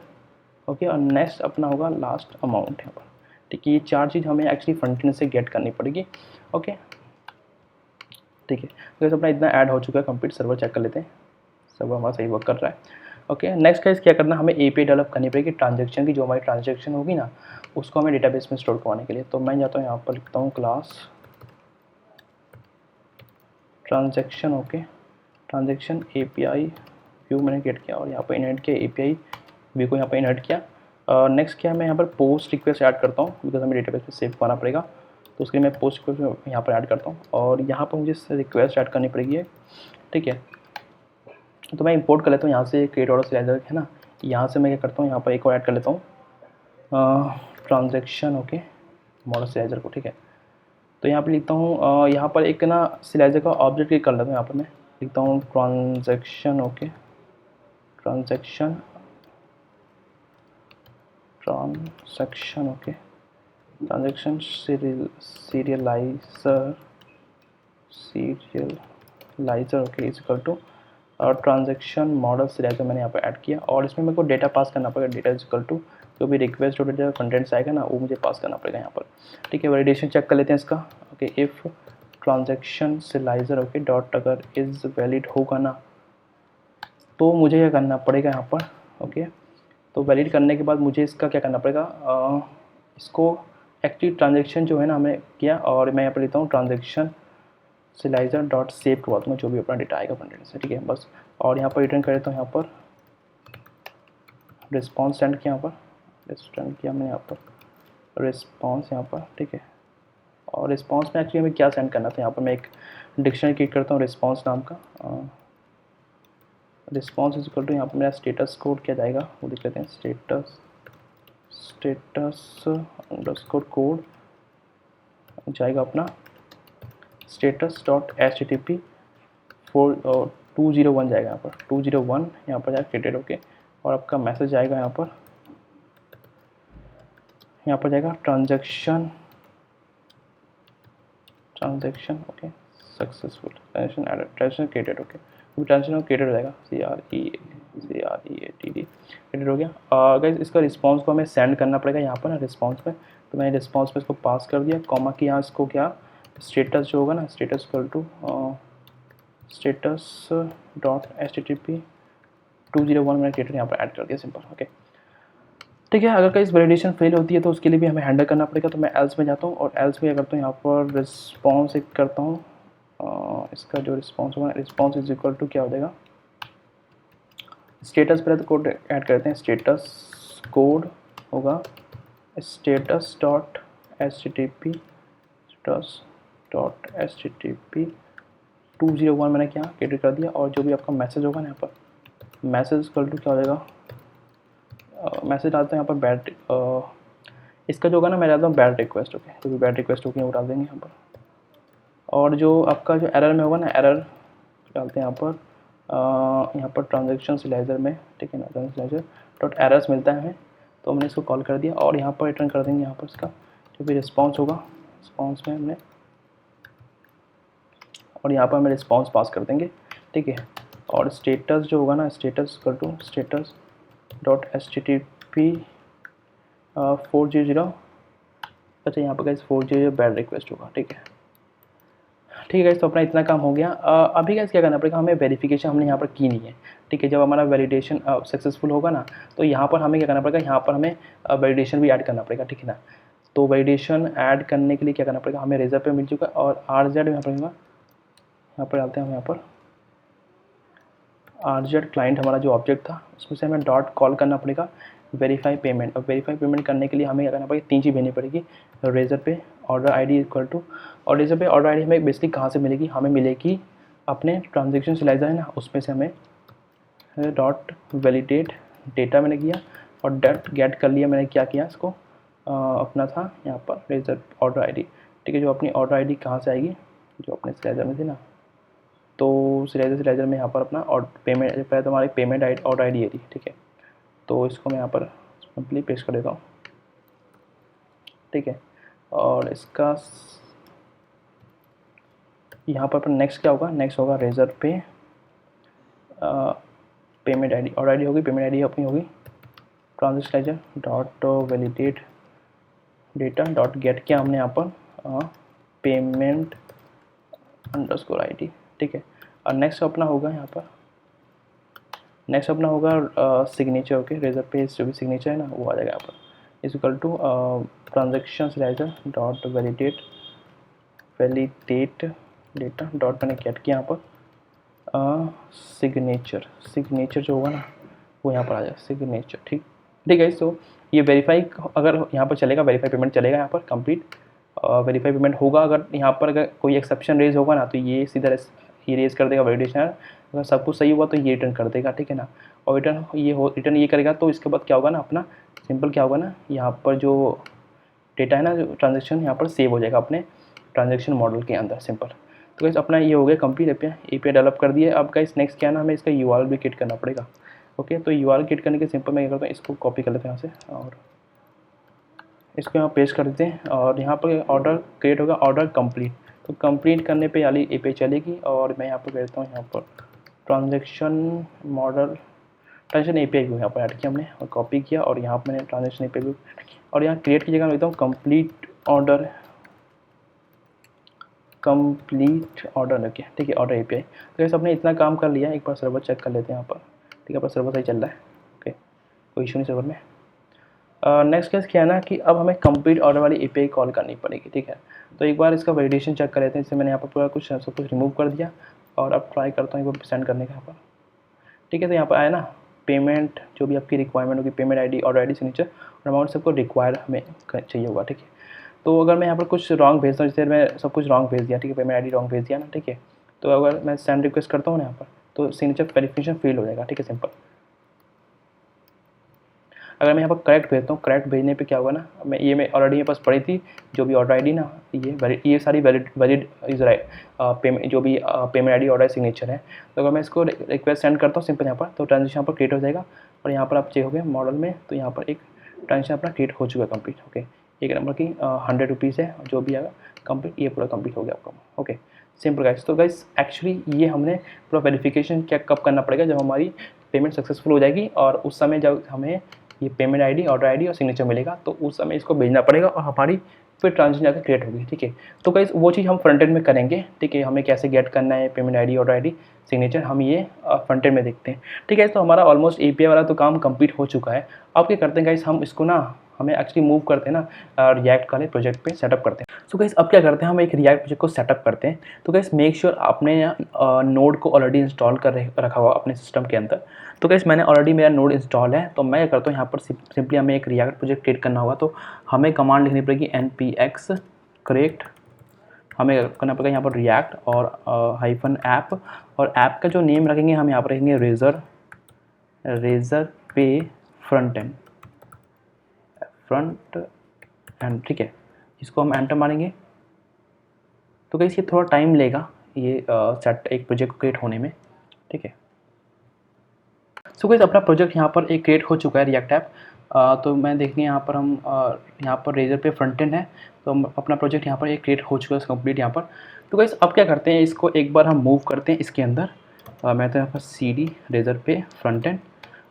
ओके। और नेक्स्ट अपना होगा लास्ट अमाउंट यहाँ पर, ठीक है। ये चार चीज़ हमें एक्चुअली फ्रंट एंड से गेट करनी पड़ेगी, ओके, ठीक है। तो अपना इतना ऐड हो चुका है कंप्लीट। सर्वर चेक कर लेते हैं, सर्वर हमारा सही वर्क कर रहा है, ओके। नेक्स्ट गाइस क्या करना, हमें एपीआई डेवलप करनी पड़ेगी ट्रांजैक्शन की, जो हमारी ट्रांजैक्शन होगी ना उसको हमें डेटाबेस में स्टोर करवाने के लिए। तो मैं जाता हूँ यहाँ पर लिखता हूँ class transaction, okay, transaction API view मैंने क्रिएट किया, और यहाँ पर इनहेरिट किया एपीआई व्यू को, यहाँ पर इनहेरिट किया। नेक्स्ट क्या, मैं यहाँ पर पोस्ट रिक्वेस्ट ऐड करता हूँ, बिकॉज हमें डेटाबेस में सेव करना पड़ेगा, तो उसके लिए मैं पोस्ट रिक्वेस्ट यहाँ पर ऐड करता हूँ, और यहाँ पर मुझे रिक्वेस्ट ऐड करनी पड़ेगी, ठीक है। तो मैं इंपोर्ट कर लेता हूँ यहाँ से क्रिएट ऑर्डर सिलाइजर है ना, यहाँ से मैं क्या करता हूँ, यहाँ पर एक और ऐड कर लेता हूँ ट्रांजैक्शन, ओके, मॉडल सिलाइजर को, ठीक है। तो यहाँ पे लिखता हूँ यहाँ पर एक ना सिलाइजर का ऑब्जेक्ट क्लिक कर लेता हूँ, यहाँ पर मैं लिखता हूँ transaction, okay, transaction, okay, transaction serializer, okay, is equal to और ट्रांजैक्शन मॉडल सिलाइजर मैंने यहाँ पर ऐड किया, और इसमें मेरे को डेटा पास करना पड़ेगा, डेटा इज इक्वल टू जो भी रिक्वेस्ट जो डेटा कंटेंट्स आएगा ना वो मुझे पास करना पड़ेगा यहाँ पर, ठीक है। वैलिडेशन चेक कर लेते हैं इसका, okay. If transaction serializer, okay, dot अगर इज़ वैलिड होगा ना तो मुझे क्या करना पड़ेगा यहाँ पर, ओके। तो वैलिड करने के बाद मुझे इसका क्या करना पड़ेगा, इसको एक्टिव ट्रांजैक्शन जो है ना हमें किया, और मैं यहाँ पर लेता हूँ ट्रांजैक्शन सिलाइजर डॉट सेव करवा दूँगा जो भी अपना डेटा आएगा कंटेंट से, ठीक है, बस। और यहाँ पर रिटर्न कर देता हूँ, यहाँ पर रिस्पॉन्स सेंड किया, यहाँ पर सेंड किया मैंने, यहाँ पर रिस्पॉन्स यहाँ पर, ठीक है। और रिस्पॉन्स में एक्चुअली हमें क्या सेंड करना था, यहाँ पर मैं एक डिक्शनरी क्रिएट करता हूँ रिस्पॉन्स नाम का, रिस्पॉन्स इज इक्वल टू यहाँ पर मेरा स्टेटस कोड क्या जाएगा वो लिख लेते हैं, स्टेटस अंडरस्कोर कोड जाएगा अपना स्टेटस डॉट HTTP 201 जाएगा, यहाँ पर 201 यहाँ पर जाएगा क्रिएटेड, ओके। और आपका मैसेज आएगा यहाँ पर जाएगा transaction, okay, successful transaction created, okay. Transaction created हो जाएगा, CREATD क्रिएटेड हो गया। गाइस इसका रिस्पॉन्स को हमें सेंड करना पड़ेगा यहाँ पर ना रिस्पॉन्स पे, तो मैंने रिस्पॉन्स पे इसको पास कर दिया, कॉमा की यहाँ इसको क्या स्टेटस जो होगा ना, status equal to status dot HTTP 201 मैंने क्रिएटेड यहाँ पर ऐड कर दिया, सिंपल, ओके। ठीक है। अगर कहीं वैलिडेशन फेल होती है तो उसके लिए भी हमें हैंडल करना पड़ेगा। तो मैं एल्स में जाता हूँ और एल्स में क्या करता हूँ, यहाँ पर रिस्पॉन्स एक करता हूँ। इसका जो रिस्पॉन्स होगा, रिस्पॉन्स इज इक्वल टू क्या हो जाएगा, स्टेटस पहले तो कोड ऐड करते हैं। स्टेटस कोड होगा status dot HTTP status dot HTTP 201 मैंने क्या क्रिएट कर दिया। और जो भी आपका मैसेज होगा ना, यहाँ पर मैसेज इक्वल टू क्या हो जाएगा, मैसेज डालते हैं यहाँ पर बैड, इसका जो होगा ना मैं डालता हूँ बैड रिक्वेस्ट। ओके, जो भी बैड रिक्वेस्ट होगी वो डाल देंगे यहाँ पर। और जो आपका जो एरर में होगा ना, एरर डालते हैं यहाँ पर ट्रांजेक्शन सिलाइजर में, ठीक है ना, ट्रांजेक्शन सिलाइजर डॉट एरर्स मिलता है हमें, तो हमने इसको कॉल कर दिया। और यहाँ पर रिटर्न कर देंगे यहाँ पर इसका जो भी रिस्पॉन्स होगा, रिस्पॉन्स में हमने, और यहाँ पर हमें रिस्पॉन्स पास कर देंगे, ठीक है। और स्टेटस जो होगा ना, status equal to status dot HTTP 400, अच्छा यहाँ पर गाइस 400 बैड रिक्वेस्ट होगा, ठीक है। ठीक है गाइस, तो अपना इतना काम हो गया। अभी गाइस क्या करना पड़ेगा, हमें वेरिफिकेशन हमने यहाँ पर की नहीं है, ठीक है। जब हमारा वैलिडेशन सक्सेसफुल होगा ना, तो यहाँ पर हमें क्या करना पड़ेगा, यहाँ पर हमें वैलिडेशन भी ऐड करना पड़ेगा, ठीक है ना। तो वैलिडेशन ऐड करने के लिए क्या करना पड़ेगा, हमें रेजर पे मिल चुका है और RZ यहाँ पर यहाँ पर डालते हैं हम, यहाँ पर RZ क्लाइंट हमारा जो ऑब्जेक्ट था उसमें से हमें डॉट कॉल करना पड़ेगा वेरीफाई पेमेंट। और वेरीफाई पेमेंट करने के लिए हमें क्या करना पड़ेगा, 3 चीज़ भेजनी पड़ेगी। रेजर पे ऑर्डर ID इक्वल टू, और रेजर पे ऑर्डर ID हमें बेसिकली कहाँ से मिलेगी, हमें मिलेगी अपने ट्रांजेक्शन सिलाइजर है ना, उसमें से हमें डॉट वैलिडेट डेटा मैंने किया और डॉट गेट कर लिया। मैंने क्या किया, इसको अपना था यहाँ पर रेजर ऑर्डर ID, ठीक है। जो अपनी ऑर्डर ID कहाँ से आएगी, जो अपने सिलाइजर में थी ना, तो सिलाइजर में यहाँ पर अपना और पेमेंट, पहले तो हमारी पेमेंट ID ऑर्डर ID है, ठीक है। तो इसको मैं यहाँ पर सिंपली पेस्ट कर देता हूँ, ठीक है। और इसका यहाँ पर नेक्स्ट क्या होगा, नेक्स्ट होगा रेजर पे पेमेंट ID, ऑर्डर ID होगी, पेमेंट ID अपनी होगी transaction dot validate data dot get किया हमने यहाँ पर पेमेंट अंडरस्कोर ID, ठीक है। और नेक्स्ट अपना होगा यहाँ पर, नेक्स्ट अपना होगा सिग्नेचर, ओके। रेजर पे जो भी सिग्नेचर है ना वो आ जाएगा यहाँ पर, is equal to transaction serializer dot validate data dot मैंने गेट किया यहाँ पर सिग्नेचर जो होगा ना वो यहाँ पर आ जाएगा सिग्नेचर, ठीक है। तो ये वेरीफाई अगर यहाँ पर चलेगा, वेरीफाई पेमेंट चलेगा यहाँ पर कंप्लीट वेरीफाई पेमेंट होगा। अगर यहाँ पर अगर कोई एक्सेप्शन रेज होगा ना, तो ये सीधा ये रेज कर देगा वैलिडेशन। अगर सब कुछ सही हुआ तो ये रिटर्न कर देगा, ठीक है ना। और रिटर्न ये करेगा, तो इसके बाद क्या होगा ना, अपना सिंपल क्या होगा ना, यहाँ पर जो डेटा है ना, जो ट्रांजेक्शन यहाँ पर सेव हो जाएगा अपने ट्रांजेक्शन मॉडल के अंदर, सिंपल। तो गाइस अपना ये हो गया कंप्लीट API डेवलप कर दिए। अब गाइस नेक्स्ट क्या है ना, हमें इसका URL भी क्रिएट करना पड़ेगा, ओके। तो URL क्रिएट करने के सिंपल मैं क्या करता हूँ, इसको कॉपी कर लेते हैं यहाँ से और इसको यहाँ पेस्ट कर देते हैं। और यहाँ पर ऑर्डर क्रिएट होगा, ऑर्डर कंप्लीट, तो कंप्लीट करने पे वाली API चलेगी। और मैं यहाँ पर कहता हूँ, यहाँ per transaction model transaction API को यहाँ पर ऐड किया हमने और कॉपी किया, और यहाँ पर मैंने ट्रांजेक्शन API को, और यहाँ क्रिएट की जगह मैं लिखता हूँ कंप्लीट ऑर्डर लगे, ठीक है, ऑर्डर API। तो ऐसे अपने इतना काम कर लिया। एक बार सर्वर चेक कर लेते हैं यहाँ पर, ठीक है। अपना सर्वर सही चल रहा है, ओके, कोई इशू नहीं सर्वर में। नेक्स्ट केस क्या है ना कि अब हमें कंप्लीट ऑर्डर वाली API कॉल करनी पड़ेगी, ठीक है। तो एक बार इसका वैलिडेशन चेक कर लेते हैं। इससे मैंने यहाँ पर पूरा कुछ सब कुछ रिमूव कर दिया और अब ट्राई करता हूँ एक बार सेंड करने का यहाँ पर, ठीक है। तो यहाँ पर आया ना पेमेंट, जो भी आपकी रिक्वायरमेंट होगी, payment ID order ID signature और अमाउंट सबको रिक्वायर हमें चाहिए होगा, ठीक है। तो अगर मैं यहाँ पर कुछ रॉन्ग भेजता हूँ, जैसे मैं सब कुछ रॉन्ग भेज दिया, ठीक है, पेमेंट ID रॉन्ग भेज दिया ना, ठीक है। तो अगर मैं सेंड रिक्वेस्ट करता हूँ ना यहाँ पर, तो सिग्नेचर वेरिफिकेशन फेल हो जाएगा, ठीक है, सिंपल। अगर मैं यहाँ पर करेक्ट भेजता हूँ, करेक्ट भेजने पे क्या होगा ना, मैं ऑलरेडी मेरे पास पड़ी थी जो भी ऑर्डर ID ना, ये सारी वैलिड यूजर पेमेंट, जो भी पेमेंट ID ऑर्डर सिग्नेचर है। तो अगर मैं इसको रिक्वेस्ट सेंड करता हूँ सिंपल यहाँ पर, तो ट्रांजेक्शन यहाँ पर क्रिएट हो जाएगा। और यहाँ पर आप चेक हो गए मॉडल में, तो यहाँ पर एक ट्रांजेक्शन अपना क्रिएट हो चुका है कंप्लीट, ओके। एक नंबर की 100 रुपीज़ है, जो भी आएगा कंप्लीट, ये पूरा कंप्लीट हो गया आपका, ओके, सिंपल गाइस। तो गाइस एक्चुअली ये हमने पूरा वेरिफिकेशन क्या कब करना पड़ेगा, जब हमारी पेमेंट सक्सेसफुल हो जाएगी और उस समय जब हमें ये पेमेंट ID ऑर्डर ID और सिग्नेचर मिलेगा, तो उस समय इसको भेजना पड़ेगा और हमारी फिर ट्रांजेक्शन जाकर क्रिएट होगी, ठीक है। तो गाइस वो चीज़ हम फ्रंट एंड में करेंगे, ठीक है। हमें कैसे गेट करना है payment ID, order ID, signature, हम ये फ्रंट एंड में देखते हैं, ठीक है। तो हमारा ऑलमोस्ट एपीआई वाला तो काम कंप्लीट हो चुका है। अब क्या करते हैं गाइस, हम इसको ना हमें एक्चुअली मूव करते हैं ना रिएक्ट वाले प्रोजेक्ट पे सेटअप करते हैं। सो गाइस अब क्या करते हैं, हम एक रिएक्ट प्रोजेक्ट को सेटअप करते हैं। तो गाइस मेक श्योर आपने नोड को ऑलरेडी इंस्टॉल कर रखा हुआ अपने सिस्टम के अंदर। तो गाइस मैंने ऑलरेडी मेरा नोड इंस्टॉल है, तो मैं क्या करता हूँ यहाँ पर सिंपली हमें एक रिएक्ट प्रोजेक्ट क्रिएट करना होगा। तो हमें कमांड लिखनी पड़ेगी npx create, हमें करना पड़ेगा यहाँ पर रिएक्ट और हाइफन ऐप, और ऐप का जो नेम रखेंगे हम यहाँ पर रखेंगे रेजर पे फ्रंट एंड, ठीक है। इसको हम एंटर मारेंगे। तो गाइस ये थोड़ा टाइम लेगा ये सेट एक प्रोजेक्ट क्रिएट होने में, ठीक है। सो गाइस अपना प्रोजेक्ट यहाँ पर एक क्रिएट हो चुका है रिएक्ट ऐप। तो मैं देखेंगे यहाँ पर हम यहाँ पर रेजर पे फ्रंट एंड है, तो अपना प्रोजेक्ट यहाँ पर एक क्रिएट हो चुका है कंप्लीट यहाँ पर। तो गाइस अब क्या करते हैं, इसको एक बार हम मूव करते हैं इसके अंदर। मैं तो यहाँ पर CD रेजर पे फ्रंट एंड,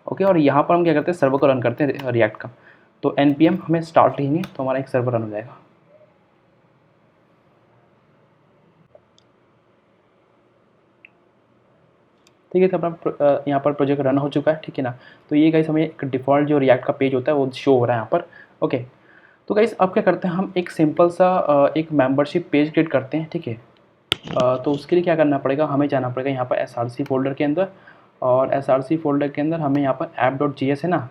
ओके। और यहाँ पर हम क्या करते हैं, सर्वर को रन करते हैं रिएक्ट का। तो npm हमें स्टार्ट लिखेंगे तो हमारा एक सर्वर रन हो जाएगा। ठीक है, तो अपना यहाँ पर प्रोजेक्ट रन हो चुका है, ठीक है ना। तो ये गाइस हमें एक डिफ़ॉल्ट जो रिएक्ट का पेज होता है वो शो हो रहा है यहाँ पर, ओके। तो गाइस अब क्या करते हैं, हम एक सिंपल सा एक मेंबरशिप पेज क्रिएट करते हैं, ठीक है। तो उसके लिए क्या करना पड़ेगा, हमें जाना पड़ेगा यहाँ पर src फोल्डर के अंदर, और src फोल्डर के अंदर हमें यहाँ पर app.js है ना।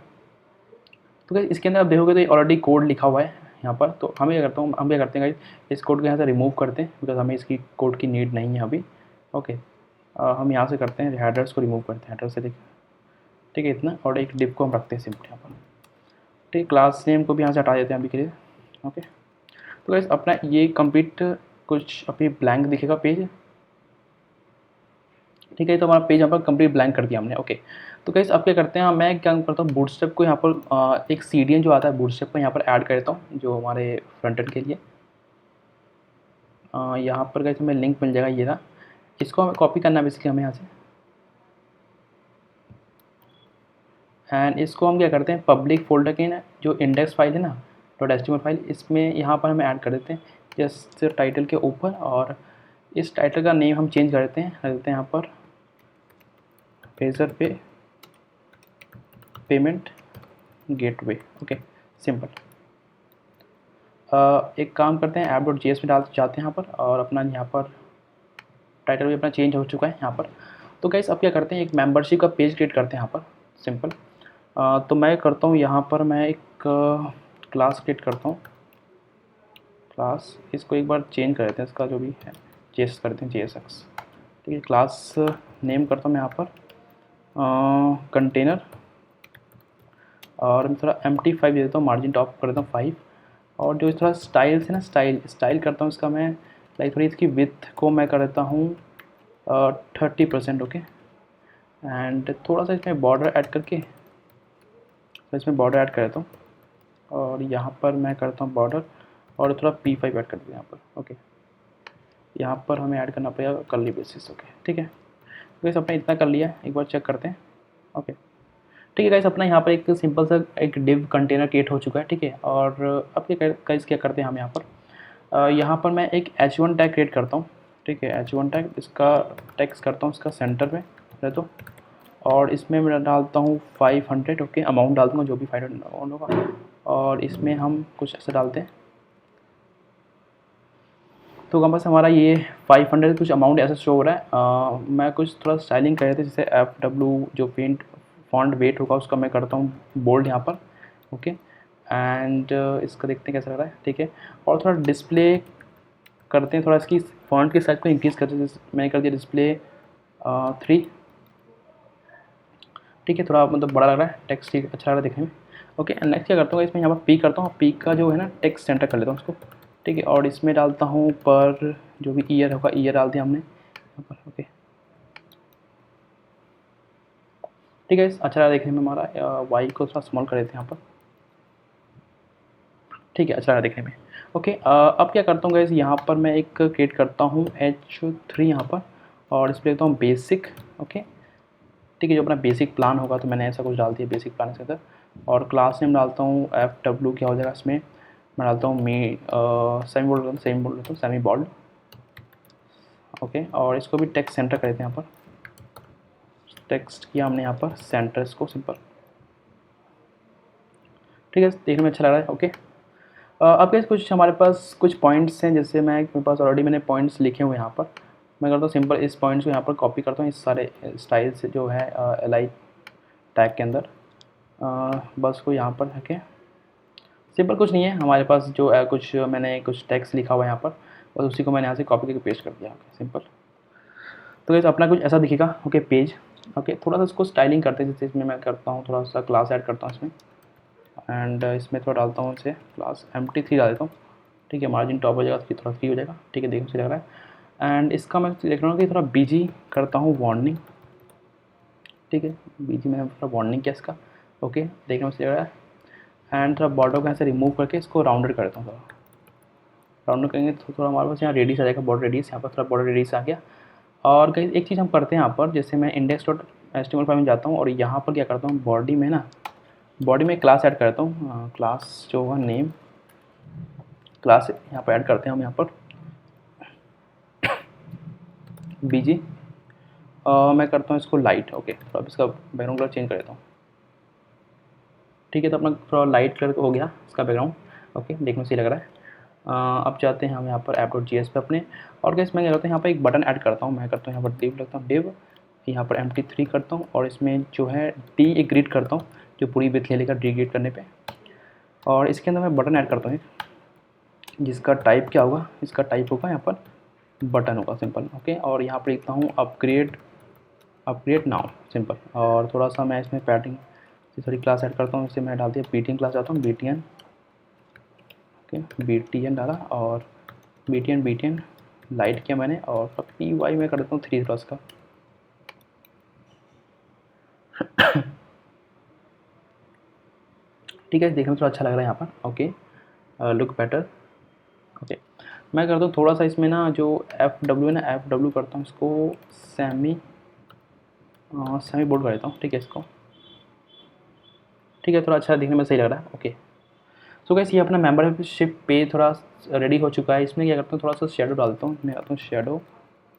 तो गाइस इसके अंदर आप देखोगे तो ऑलरेडी कोड लिखा हुआ है यहाँ पर। तो हमें क्या करता हूँ, हम क्या करते हैं गाइस, इस कोड को यहाँ से रिमूव करते हैं बिकॉज हमें इसकी कोड की नीड नहीं है अभी, ओके। हम यहाँ से करते हैं, हेडर्स को रिमूव करते हैं, हेडर से देखिए, ठीक है इतना। और एक डिप को हम रखते हैं सिंपल यहाँ पर, ठीक है। क्लास नेम को भी यहाँ से हटा देते हैं अभी के लिए, ओके। तो गाइस अपना ये कंप्लीट कुछ अभी ब्लैंक दिखेगा पेज, ठीक है। तो हमारा पेज यहाँ पर कंप्लीट ब्लैंक कर दिया हमने, ओके। तो गाइस अब क्या करते हैं, मैं क्या करता हूँ, बूटस्ट्रैप को यहाँ पर एक CDN जो आता है बूटस्ट्रैप को यहाँ पर ऐड कर देता हूँ जो हमारे फ्रंट एंड के लिए। यहाँ पर गाइस हमें लिंक मिल जाएगा, ये था। इसको हमें कॉपी करना है बेसिकली हमें यहाँ से, एंड इसको हम क्या करते हैं, पब्लिक फोल्डर की ना जो इंडेक्स फाइल है ना .html फाइल, इसमें यहाँ पर हमें ऐड कर देते हैं जस्ट टाइटल के ऊपर। और इस टाइटल का नेम हम चेंज कर देते हैं, रख देते हैं यहाँ पर रेजर पे पेमेंट गेटवे, ओके सिंपल। एक काम करते हैं, app.js में डाल जाते हैं यहाँ पर, और अपना यहाँ पर टाइटल भी अपना चेंज हो चुका है यहाँ पर। तो गाइस अब क्या करते हैं, एक मेंबरशिप का पेज क्रिएट करते हैं यहाँ पर सिंपल। तो मैं करता हूँ यहाँ पर, मैं एक क्लास क्रिएट करता हूँ, क्लास, इसको एक बार चेंज कर देते हैं, इसका जो भी है JS करते हैं JSX, ठीक है। क्लास नेम करता हूँ मैं यहाँ पर कंटेनर, और मैं थोड़ा MT5 दे देता हूँ, मार्जिन टॉप कर देता हूँ 5। और जो थोड़ा स्टाइल से ना स्टाइल करता हूँ इसका मैं, लाइक थोड़ी इसकी विथ को मैं कर देता हूँ 30%, ओके। एंड थोड़ा सा इसमें बॉर्डर ऐड करके, तो इसमें बॉर्डर ऐड कर देता हूँ, और यहाँ पर मैं करता हूँ बॉर्डर, और थोड़ा P5 ऐड कर देता हूँ यहाँ पर, ओके। यहाँ पर हमें ऐड करना पड़ेगा कर्ली ब्रेसेस, ओके ठीक है। तो गाइस अपने इतना कर लिया, एक बार चेक करते हैं, ओके ठीक है। गाइस अपना यहाँ पर एक सिंपल सा एक डिव कंटेनर क्रिएट हो चुका है, ठीक है। और अब गाइस क्या करते हैं हम यहाँ पर मैं एक H1 टैग क्रिएट करता हूँ, ठीक है। H1 टैग, इसका टेक्स्ट करता हूँ इसका सेंटर में रह दो, और इसमें मैं डालता हूँ 500, ओके। अमाउंट डाल दूँगा जो भी 500 अमाउंट होगा, और इसमें हम कुछ ऐसे डालते हैं। तो बस हमारा ये 500 कुछ अमाउंट ऐसा शो हो रहा है। मैं कुछ थोड़ा स्टाइलिंग कर रहे थे, जैसे FW जो पेंट फॉन्ट वेट होगा उसका मैं करता हूँ बोल्ड यहाँ पर, ओके। एंड इसका देखते हैं कैसा लग रहा है, ठीक है। और थोड़ा डिस्प्ले करते हैं, थोड़ा इसकी फॉन्ट के साइज को इंक्रीज़ करते हैं, मैंने कर दिया डिस्प्ले 3, ठीक है। थोड़ा मतलब बड़ा लग रहा है, टेक्स्ट ठीक अच्छा लग रहा है देखने में, ओके। एंड नेक्स्ट क्या करता हूँ, इसमें यहाँ पर पीक करता हूँ, पीक का जो है ना टेक्स्ट सेंटर कर लेता हूँ उसको, ठीक है। और इसमें डालता हूँ पर जो भी ईयर होगा, ईयर डाल दिया हमने यहाँ पर, ओके ठीक है। अच्छा रहा देखने में, हमारा वाई को थोड़ा स्मॉल कर देते हैं यहाँ पर, ठीक है, अच्छा रहा देखने में, ओके। अब क्या करता हूँ गाइस, यहाँ पर मैं एक क्रिएट करता हूँ H3 यहाँ पर, और इस पर लिखता हूँ बेसिक, ओके ठीक है। जो अपना बेसिक प्लान होगा, तो मैंने ऐसा कुछ डाल दिया बेसिक प्लान इसके अंदर, और क्लास नेम डालता हूँ FW, क्या हो जाएगा इसमें, मैं डालता हूँ सेमी बोल्ड लेता हूँ, सेमी बोल्ड। ओके, और इसको भी टेक्स्ट सेंटर कर देते हैं। यहाँ पर टेक्स्ट किया हमने यहाँ पर सेंटर, इसको सिंपल। ठीक है, देखने में अच्छा लग रहा है। ओके, अब कैसे कुछ हमारे पास कुछ पॉइंट्स हैं, जैसे मेरे पास ऑलरेडी मैंने पॉइंट्स लिखे हुए हैं यहाँ पर। मैं करता हूँ सिंपल इस पॉइंट्स को यहाँ पर कॉपी करता हूँ, इस सारे स्टाइल से जो है LI टैग के अंदर। बस को यहाँ पर रखें, सिंपल कुछ नहीं है हमारे पास जो कुछ मैंने कुछ टेक्स्ट लिखा हुआ है यहाँ पर, बस उसी को मैंने यहाँ से कॉपी करके पेस्ट कर दिया। सिंपल, तो ये अपना कुछ ऐसा दिखेगा। Okay, page. ओके, थोड़ा सा इसको स्टाइलिंग करते हैं, जैसे इसमें मैं करता हूँ थोड़ा सा क्लास ऐड करता हूँ इसमें, एंड इसमें थोड़ा डालता हूँ इसे क्लास empty3 डाल देता हूँ। ठीक है, मार्जिन टॉप हो जाएगा, थोड़ा फ्री हो जाएगा। ठीक है, देखने से लग रहा है। एंड इसका मैं देख रहा हूँ कि थोड़ा बीजी करता हूँ, वार्निंग। ठीक है, बीजी मैंने थोड़ा वार्निंग किया इसका। ओके, देखने में सही लग रहा है। एंड थोड़ा बॉर्डर को ऐसे रिमूव करके इसको राउंडेड कर देता हूँ। थोड़ा राउंडेड करेंगे तो थोड़ा हमारे पास यहाँ रेडियस आ जाएगा, बॉर्डर रेडियस। यहाँ पर थोड़ा बॉर्डर रेडियस आ गया। और कहीं एक चीज़ हम करते हैं यहाँ पर, जैसे मैं index.html फाइल में जाता हूँ और यहाँ पर क्या करता हूँ, बॉडी में क्लास ऐड करता हूँ। क्लास जो होगा नेम क्लास यहाँ पर ऐड करते हैं हम यहाँ पर बीजी। मैं करता हूँ इसको लाइट। ओके, तो अब इसका बैकग्राउंड कलर चेंज कर देता हूँ। ठीक है, तो अपना थोड़ा लाइट कलर हो गया इसका बैकग्राउंड। ओके, देखने से लग रहा है। अब जाते हैं हम यहाँ पर app.js पे अपने, और कैसे मैं क्या करता हूँ यहाँ पर एक बटन ऐड करता हूँ। मैं करता हूँ यहाँ पर div लगता हूँ, div यहाँ पर empty3 करता हूँ, और इसमें जो है d एक ग्रिड करता हूँ जो पूरी विड्थ ले लेगा डिग्रेड करने पे। और इसके अंदर मैं बटन ऐड करता हूँ जिसका टाइप क्या होगा, इसका टाइप होगा यहाँ पर बटन होगा, सिंपल। ओके, और यहाँ पर लिखता हूँ अपग्रेड नाउ, सिंपल। और थोड़ा सा मैं इसमें पैडिंग से थोड़ी क्लास ऐड करता हूँ, इसे मैं डाल दिया BTN क्लास जाता हूँ, BTN। ओके, BTN डाला, और BTN लाइट किया मैंने, और PY में कर देता हूँ 3 प्लस का। ठीक है, देखने में थोड़ा अच्छा लग रहा है यहाँ पर। Okay, look better. ओके, मैं करता हूँ थोड़ा सा इसमें ना जो FW है ना, FW करता हूँ इसको सेमी बोल्ड कर देता हूँ। ठीक है, इसको ठीक है, थोड़ा अच्छा दिखने में सही लग रहा है। ओके, सो गाइस ये अपना मेंबरशिप पे थोड़ा रेडी हो चुका है। इसमें क्या करता हूँ, थोड़ा सा शेडो डालता हूँ। मैं आता हूँ शेडो,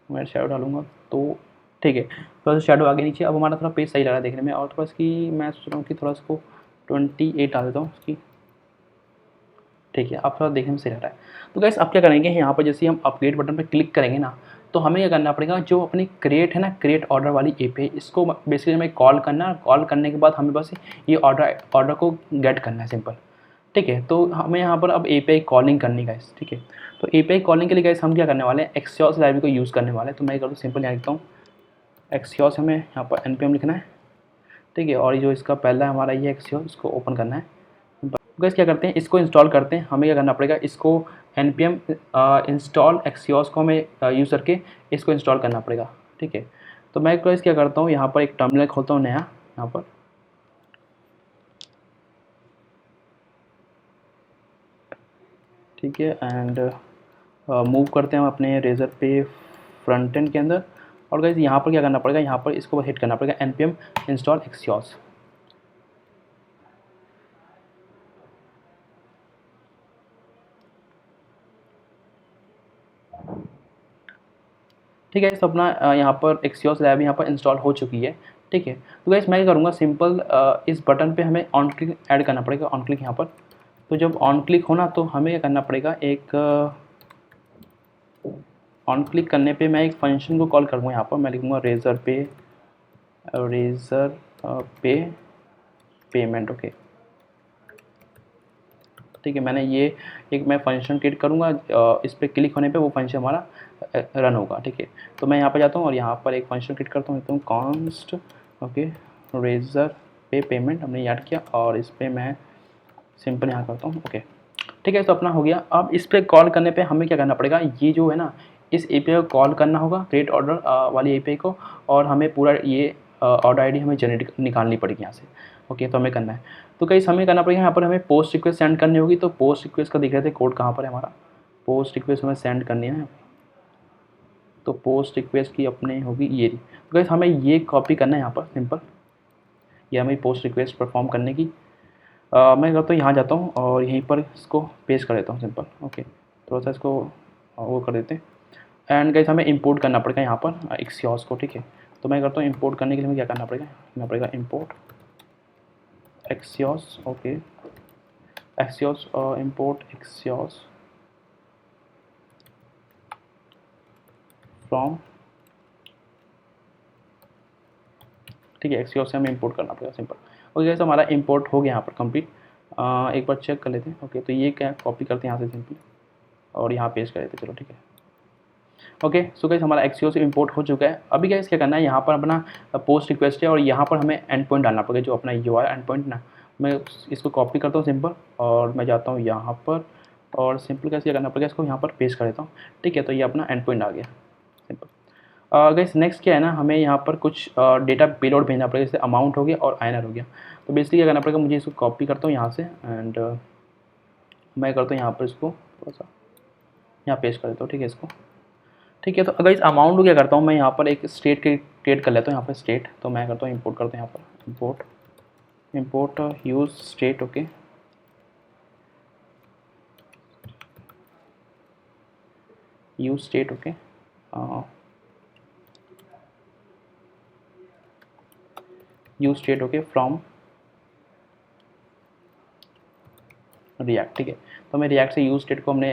मैं शेडो डालूंगा तो ठीक है, थोड़ा सा शेडो आगे नीचे। अब हमारा थोड़ा पेज सही लग रहा है देखने में। और थोड़ा इसकी मैं सोच रहा हूँ कि थोड़ा इसको 28 डाल देता हूँ इसकी। ठीक है, अब थोड़ा देखने में सही लग रहा है। तो गाइस अब क्या करेंगे, यहाँ पर जैसे हम अपग्रेड बटन पर क्लिक करेंगे ना, तो हमें क्या करना पड़ेगा, जो अपनी क्रिएट है ना, क्रिएट ऑर्डर वाली API, इसको बेसिकली हमें कॉल करना है। कॉल करने के बाद हमें बस ये ऑर्डर को गेट करना है, सिंपल। ठीक है, तो हमें यहाँ पर अब API कॉलिंग करनी है। ठीक है, तो API कॉलिंग के लिए गाइस हम क्या करने वाले हैं, Axios लाइब्रेरी को यूज़ करने वाले हैं। तो मैं कर दूँ सिंपल, यहाँ लिखता हूँ Axios, हमें यहाँ पर npm लिखना है। ठीक है, और जो इसका पहला हमारा ये Axios, इसको ओपन करना है। गाइस क्या करते हैं, इसको इंस्टॉल करते हैं। हमें क्या करना पड़ेगा, इसको npm इंस्टॉल Axios को हमें यूज़ करके इसको इंस्टॉल करना पड़ेगा। ठीक है, तो मैं गाइस क्या करता हूँ, यहाँ पर एक टर्मिनल खोलता हूँ नया, यहाँ पर। ठीक है, एंड मूव करते हैं हम अपने रेजर पे फ्रंट एंड के अंदर। और गाइस यहाँ पर क्या करना पड़ेगा, यहाँ पर इसको हिट करना पड़ेगा npm इंस्टॉल Axios। ठीक है, तो अपना यहाँ पर Axios लैब यहाँ पर इंस्टॉल हो चुकी है। ठीक है, तो गाइस मैं क्या करूँगा, सिंपल इस बटन पे हमें ऑन क्लिक ऐड करना पड़ेगा, ऑन क्लिक यहाँ पर। तो जब ऑन क्लिक हो ना, तो हमें क्या करना पड़ेगा, एक ऑन क्लिक करने पे मैं एक फंक्शन को कॉल करूँगा। यहाँ पर मैं लिखूँगा रेजर पे पेमेंट। ओके, ठीक है, मैंने ये एक मैं फंक्शन क्रिएट करूँगा, इस पर क्लिक होने पे वो फंक्शन हमारा रन होगा। ठीक है, तो मैं यहाँ पर जाता हूँ और यहाँ पर एक फंक्शन क्रिएट करता हूँ, कॉन्स्ट। ओके, रेजर पे पेमेंट हमने याद किया, और इस पर मैं सिंपल यहाँ करता हूँ। ओके, ठीक है, तो अपना हो गया। अब इस पर कॉल करने पे हमें क्या करना पड़ेगा, ये जो है ना, इस API को कॉल करना होगा, क्रिएट ऑर्डर वाली API को, और हमें पूरा ये ऑर्डर ID हमें जनरेट निकालनी पड़ेगी यहाँ से। ओके, तो हमें करना है, तो कहीं हमें करना पड़ेगा, यहाँ पर हमें पोस्ट रिक्वेस्ट सेंड करनी होगी। तो पोस्ट रिक्वेस्ट का दिख रहे थे कोड कहाँ पर है हमारा, पोस्ट रिक्वेस्ट हमें सेंड करनी है। तो पोस्ट रिक्वेस्ट की अपने होगी ये, तो कहीं हमें ये कॉपी करना है यहाँ पर, सिंपल। ये हमें पोस्ट रिक्वेस्ट परफॉर्म करने की। मैं करता हूँ यहाँ जाता हूँ और यहीं पर इसको पेस्ट कर देता हूँ सिंपल। ओके, थोड़ा सा इसको वो कर देते हैं। एंड गाइस हमें इंपोर्ट करना पड़ेगा यहाँ पर एक्सियोस को, ठीक है। तो मैं करता हूँ इंपोर्ट करने के लिए हमें क्या करना पड़ेगा, import Axios. Okay, Axios import Axios from, ठीक है। एक्सियोस से हमें इंपोर्ट करना पड़ेगा सिंपल। ओके गाइस, हमारा इंपोर्ट हो गया यहाँ पर कंप्लीट। एक बार चेक कर लेते हैं। ओके, तो ये क्या कॉपी करते हैं यहाँ से सिंपली और यहाँ पेस्ट कर देते हैं, चलो ठीक है। ओके, सो गाइस हमारा एक्सियोस इंपोर्ट हो चुका है। अभी गाइस क्या करना है, यहाँ पर अपना पोस्ट रिक्वेस्ट है और यहाँ पर हमें एंड पॉइंट डालना पड़ेगा, जो अपना यूआरएल एंड पॉइंट ना। मैं इसको कॉपी करता हूँ सिंपल और मैं जाता हूँ यहाँ पर और सिंपल कैसे करना पड़ेगा, इसको यहाँ पर पेस्ट कर देता हूँ, ठीक है। तो ये अपना एंड पॉइंट आ गया सिंपल। गाइस नेक्स्ट क्या है ना, हमें यहाँ पर कुछ डेटा पेलोड भेजना पड़ेगा, जैसे अमाउंट हो गया और आयनर हो गया। तो बेसिकली क्या करना पड़ेगा, मुझे इसको कॉपी करता हूँ यहाँ से एंड मैं करता हूँ यहाँ पर इसको थोड़ा सा यहाँ पेस्ट कर देता हूँ, ठीक है इसको, ठीक है। तो अगर इस अमाउंट को क्या करता हूँ, मैं यहाँ पर एक स्टेट क्रिएट कर लेता हूँ यहाँ पर स्टेट। तो मैं करता हूँ इंपोर्ट करता हूँ यहाँ पर import use state. Okay, use state. Okay, use state. Okay, from react, ठीक है। तो मैं रिएक्ट से यूज स्टेट को हमने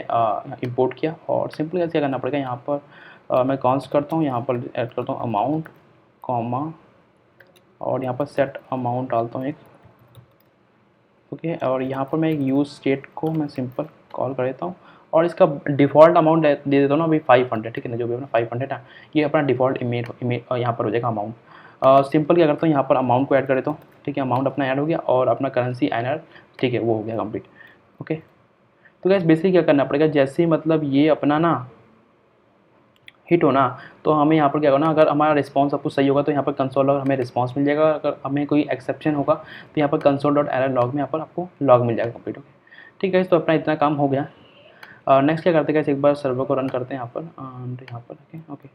इंपोर्ट किया और सिंपल कैसे करना पड़ेगा, यहाँ पर मैं कॉन्स करता हूँ, यहाँ पर ऐड करता हूँ अमाउंट कॉमा और यहाँ पर सेट अमाउंट डालता हूँ एक। ओके, और यहाँ पर मैं एक यूज स्टेट को मैं सिंपल कॉल कर देता हूँ और इसका डिफ़ॉल्ट अमाउंट दे देता हूँ ना अभी 500, ठीक है ना, जो भी अपना 500 है, ये अपना डिफ़ॉल्ट इमेज यहाँ पर हो जाएगा अमाउंट। सिंपल क्या करता हूँ, यहाँ पर अमाउंट को ऐड कर देता हूँ, ठीक है। अमाउंट अपना ऐड हो गया और अपना करेंसी आईएनआर, ठीक है, वो हो गया कंप्लीट। ओके, तो गैस बेसिकली क्या करना पड़ेगा, जैसे मतलब ये अपना ना हिट हो ना, तो हमें यहाँ पर क्या करना, अगर हमारा रिस्पांस आपको सही होगा तो यहाँ पर कंसोल लॉग हमें रिस्पांस मिल जाएगा। अगर हमें कोई एक्सेप्शन होगा तो यहाँ पर कंसोल डॉट एरर लॉग में यहाँ पर आपको लॉग मिल जाएगा कंप्लीट। ओके, ठीक है, तो अपना इतना काम हो गया। नेक्स्ट क्या करते हैं, एक बार सर्वर को रन करते हैं यहाँ पर यहाँ पर। ओके ओके,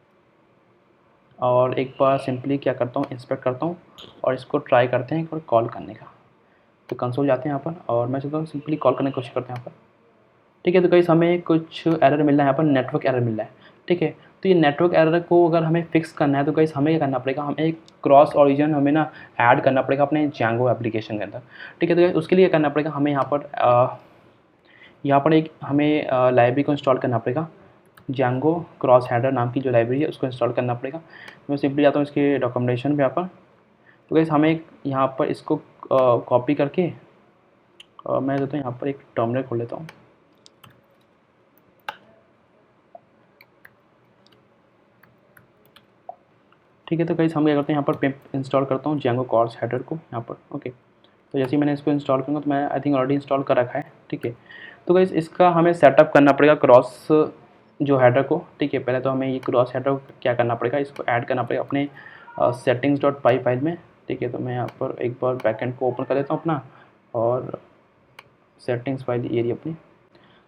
और एक बार सिंपली क्या करता हूँ, इंस्पेक्ट करता हूँ और इसको ट्राई करते हैं एक बार कॉल करने का। तो कंसोल जाते हैं यहाँ पर और मैं चाहता हूँ सिंपली कॉल करने की कोशिश करते हैं यहाँ पर, ठीक है। तो गाइस हमें कुछ एरर मिल रहा है यहाँ पर, नेटवर्क एरर मिल रहा है, ठीक है। तो ये नेटवर्क एरर को अगर हमें फिक्स करना है तो गाइस हमें क्या करना पड़ेगा, हमें एक क्रॉस ओरिजिन हमें ना ऐड करना पड़ेगा अपने जैंगो एप्लीकेशन के अंदर, ठीक है। तो गाइस उसके लिए क्या करना पड़ेगा, हमें यहाँ पर एक हमें लाइब्रेरी को इंस्टॉल करना पड़ेगा, जैंगो क्रॉस हेडर नाम की जो लाइब्रेरी है उसको इंस्टॉल करना पड़ेगा। मैं सिंपली जाता हूँ इसके डॉक्यूमेंटेशन पे यहाँ पर। तो गाइस हमें यहाँ पर इसको कॉपी करके मैं देता हूँ यहाँ पर एक टर्मिनल खोल लेता हूँ, ठीक है। तो गाइस हम क्या करते हैं, यहाँ पर पिंप इंस्टॉल करता हूँ जैंगो क्रॉस हेडर को यहाँ पर। ओके, तो जैसे ही मैंने इसको इंस्टॉल करूँगा तो मैं आई थिंक ऑलरेडी इंस्टॉल कर रखा है, ठीक है। तो गाइस इसका हमें सेटअप करना पड़ेगा क्रॉस जो हेडर को, ठीक है। पहले तो हमें ये क्रॉस हेडर को क्या करना पड़ेगा, इसको ऐड करना पड़ेगा अपने सेटिंग्स डॉट पाई फाइल में, ठीक है। तो मैं यहाँ पर एक बार बैकएंड को ओपन कर लेता हूँ अपना और सेटिंग्स फाइल ये रही अपनी।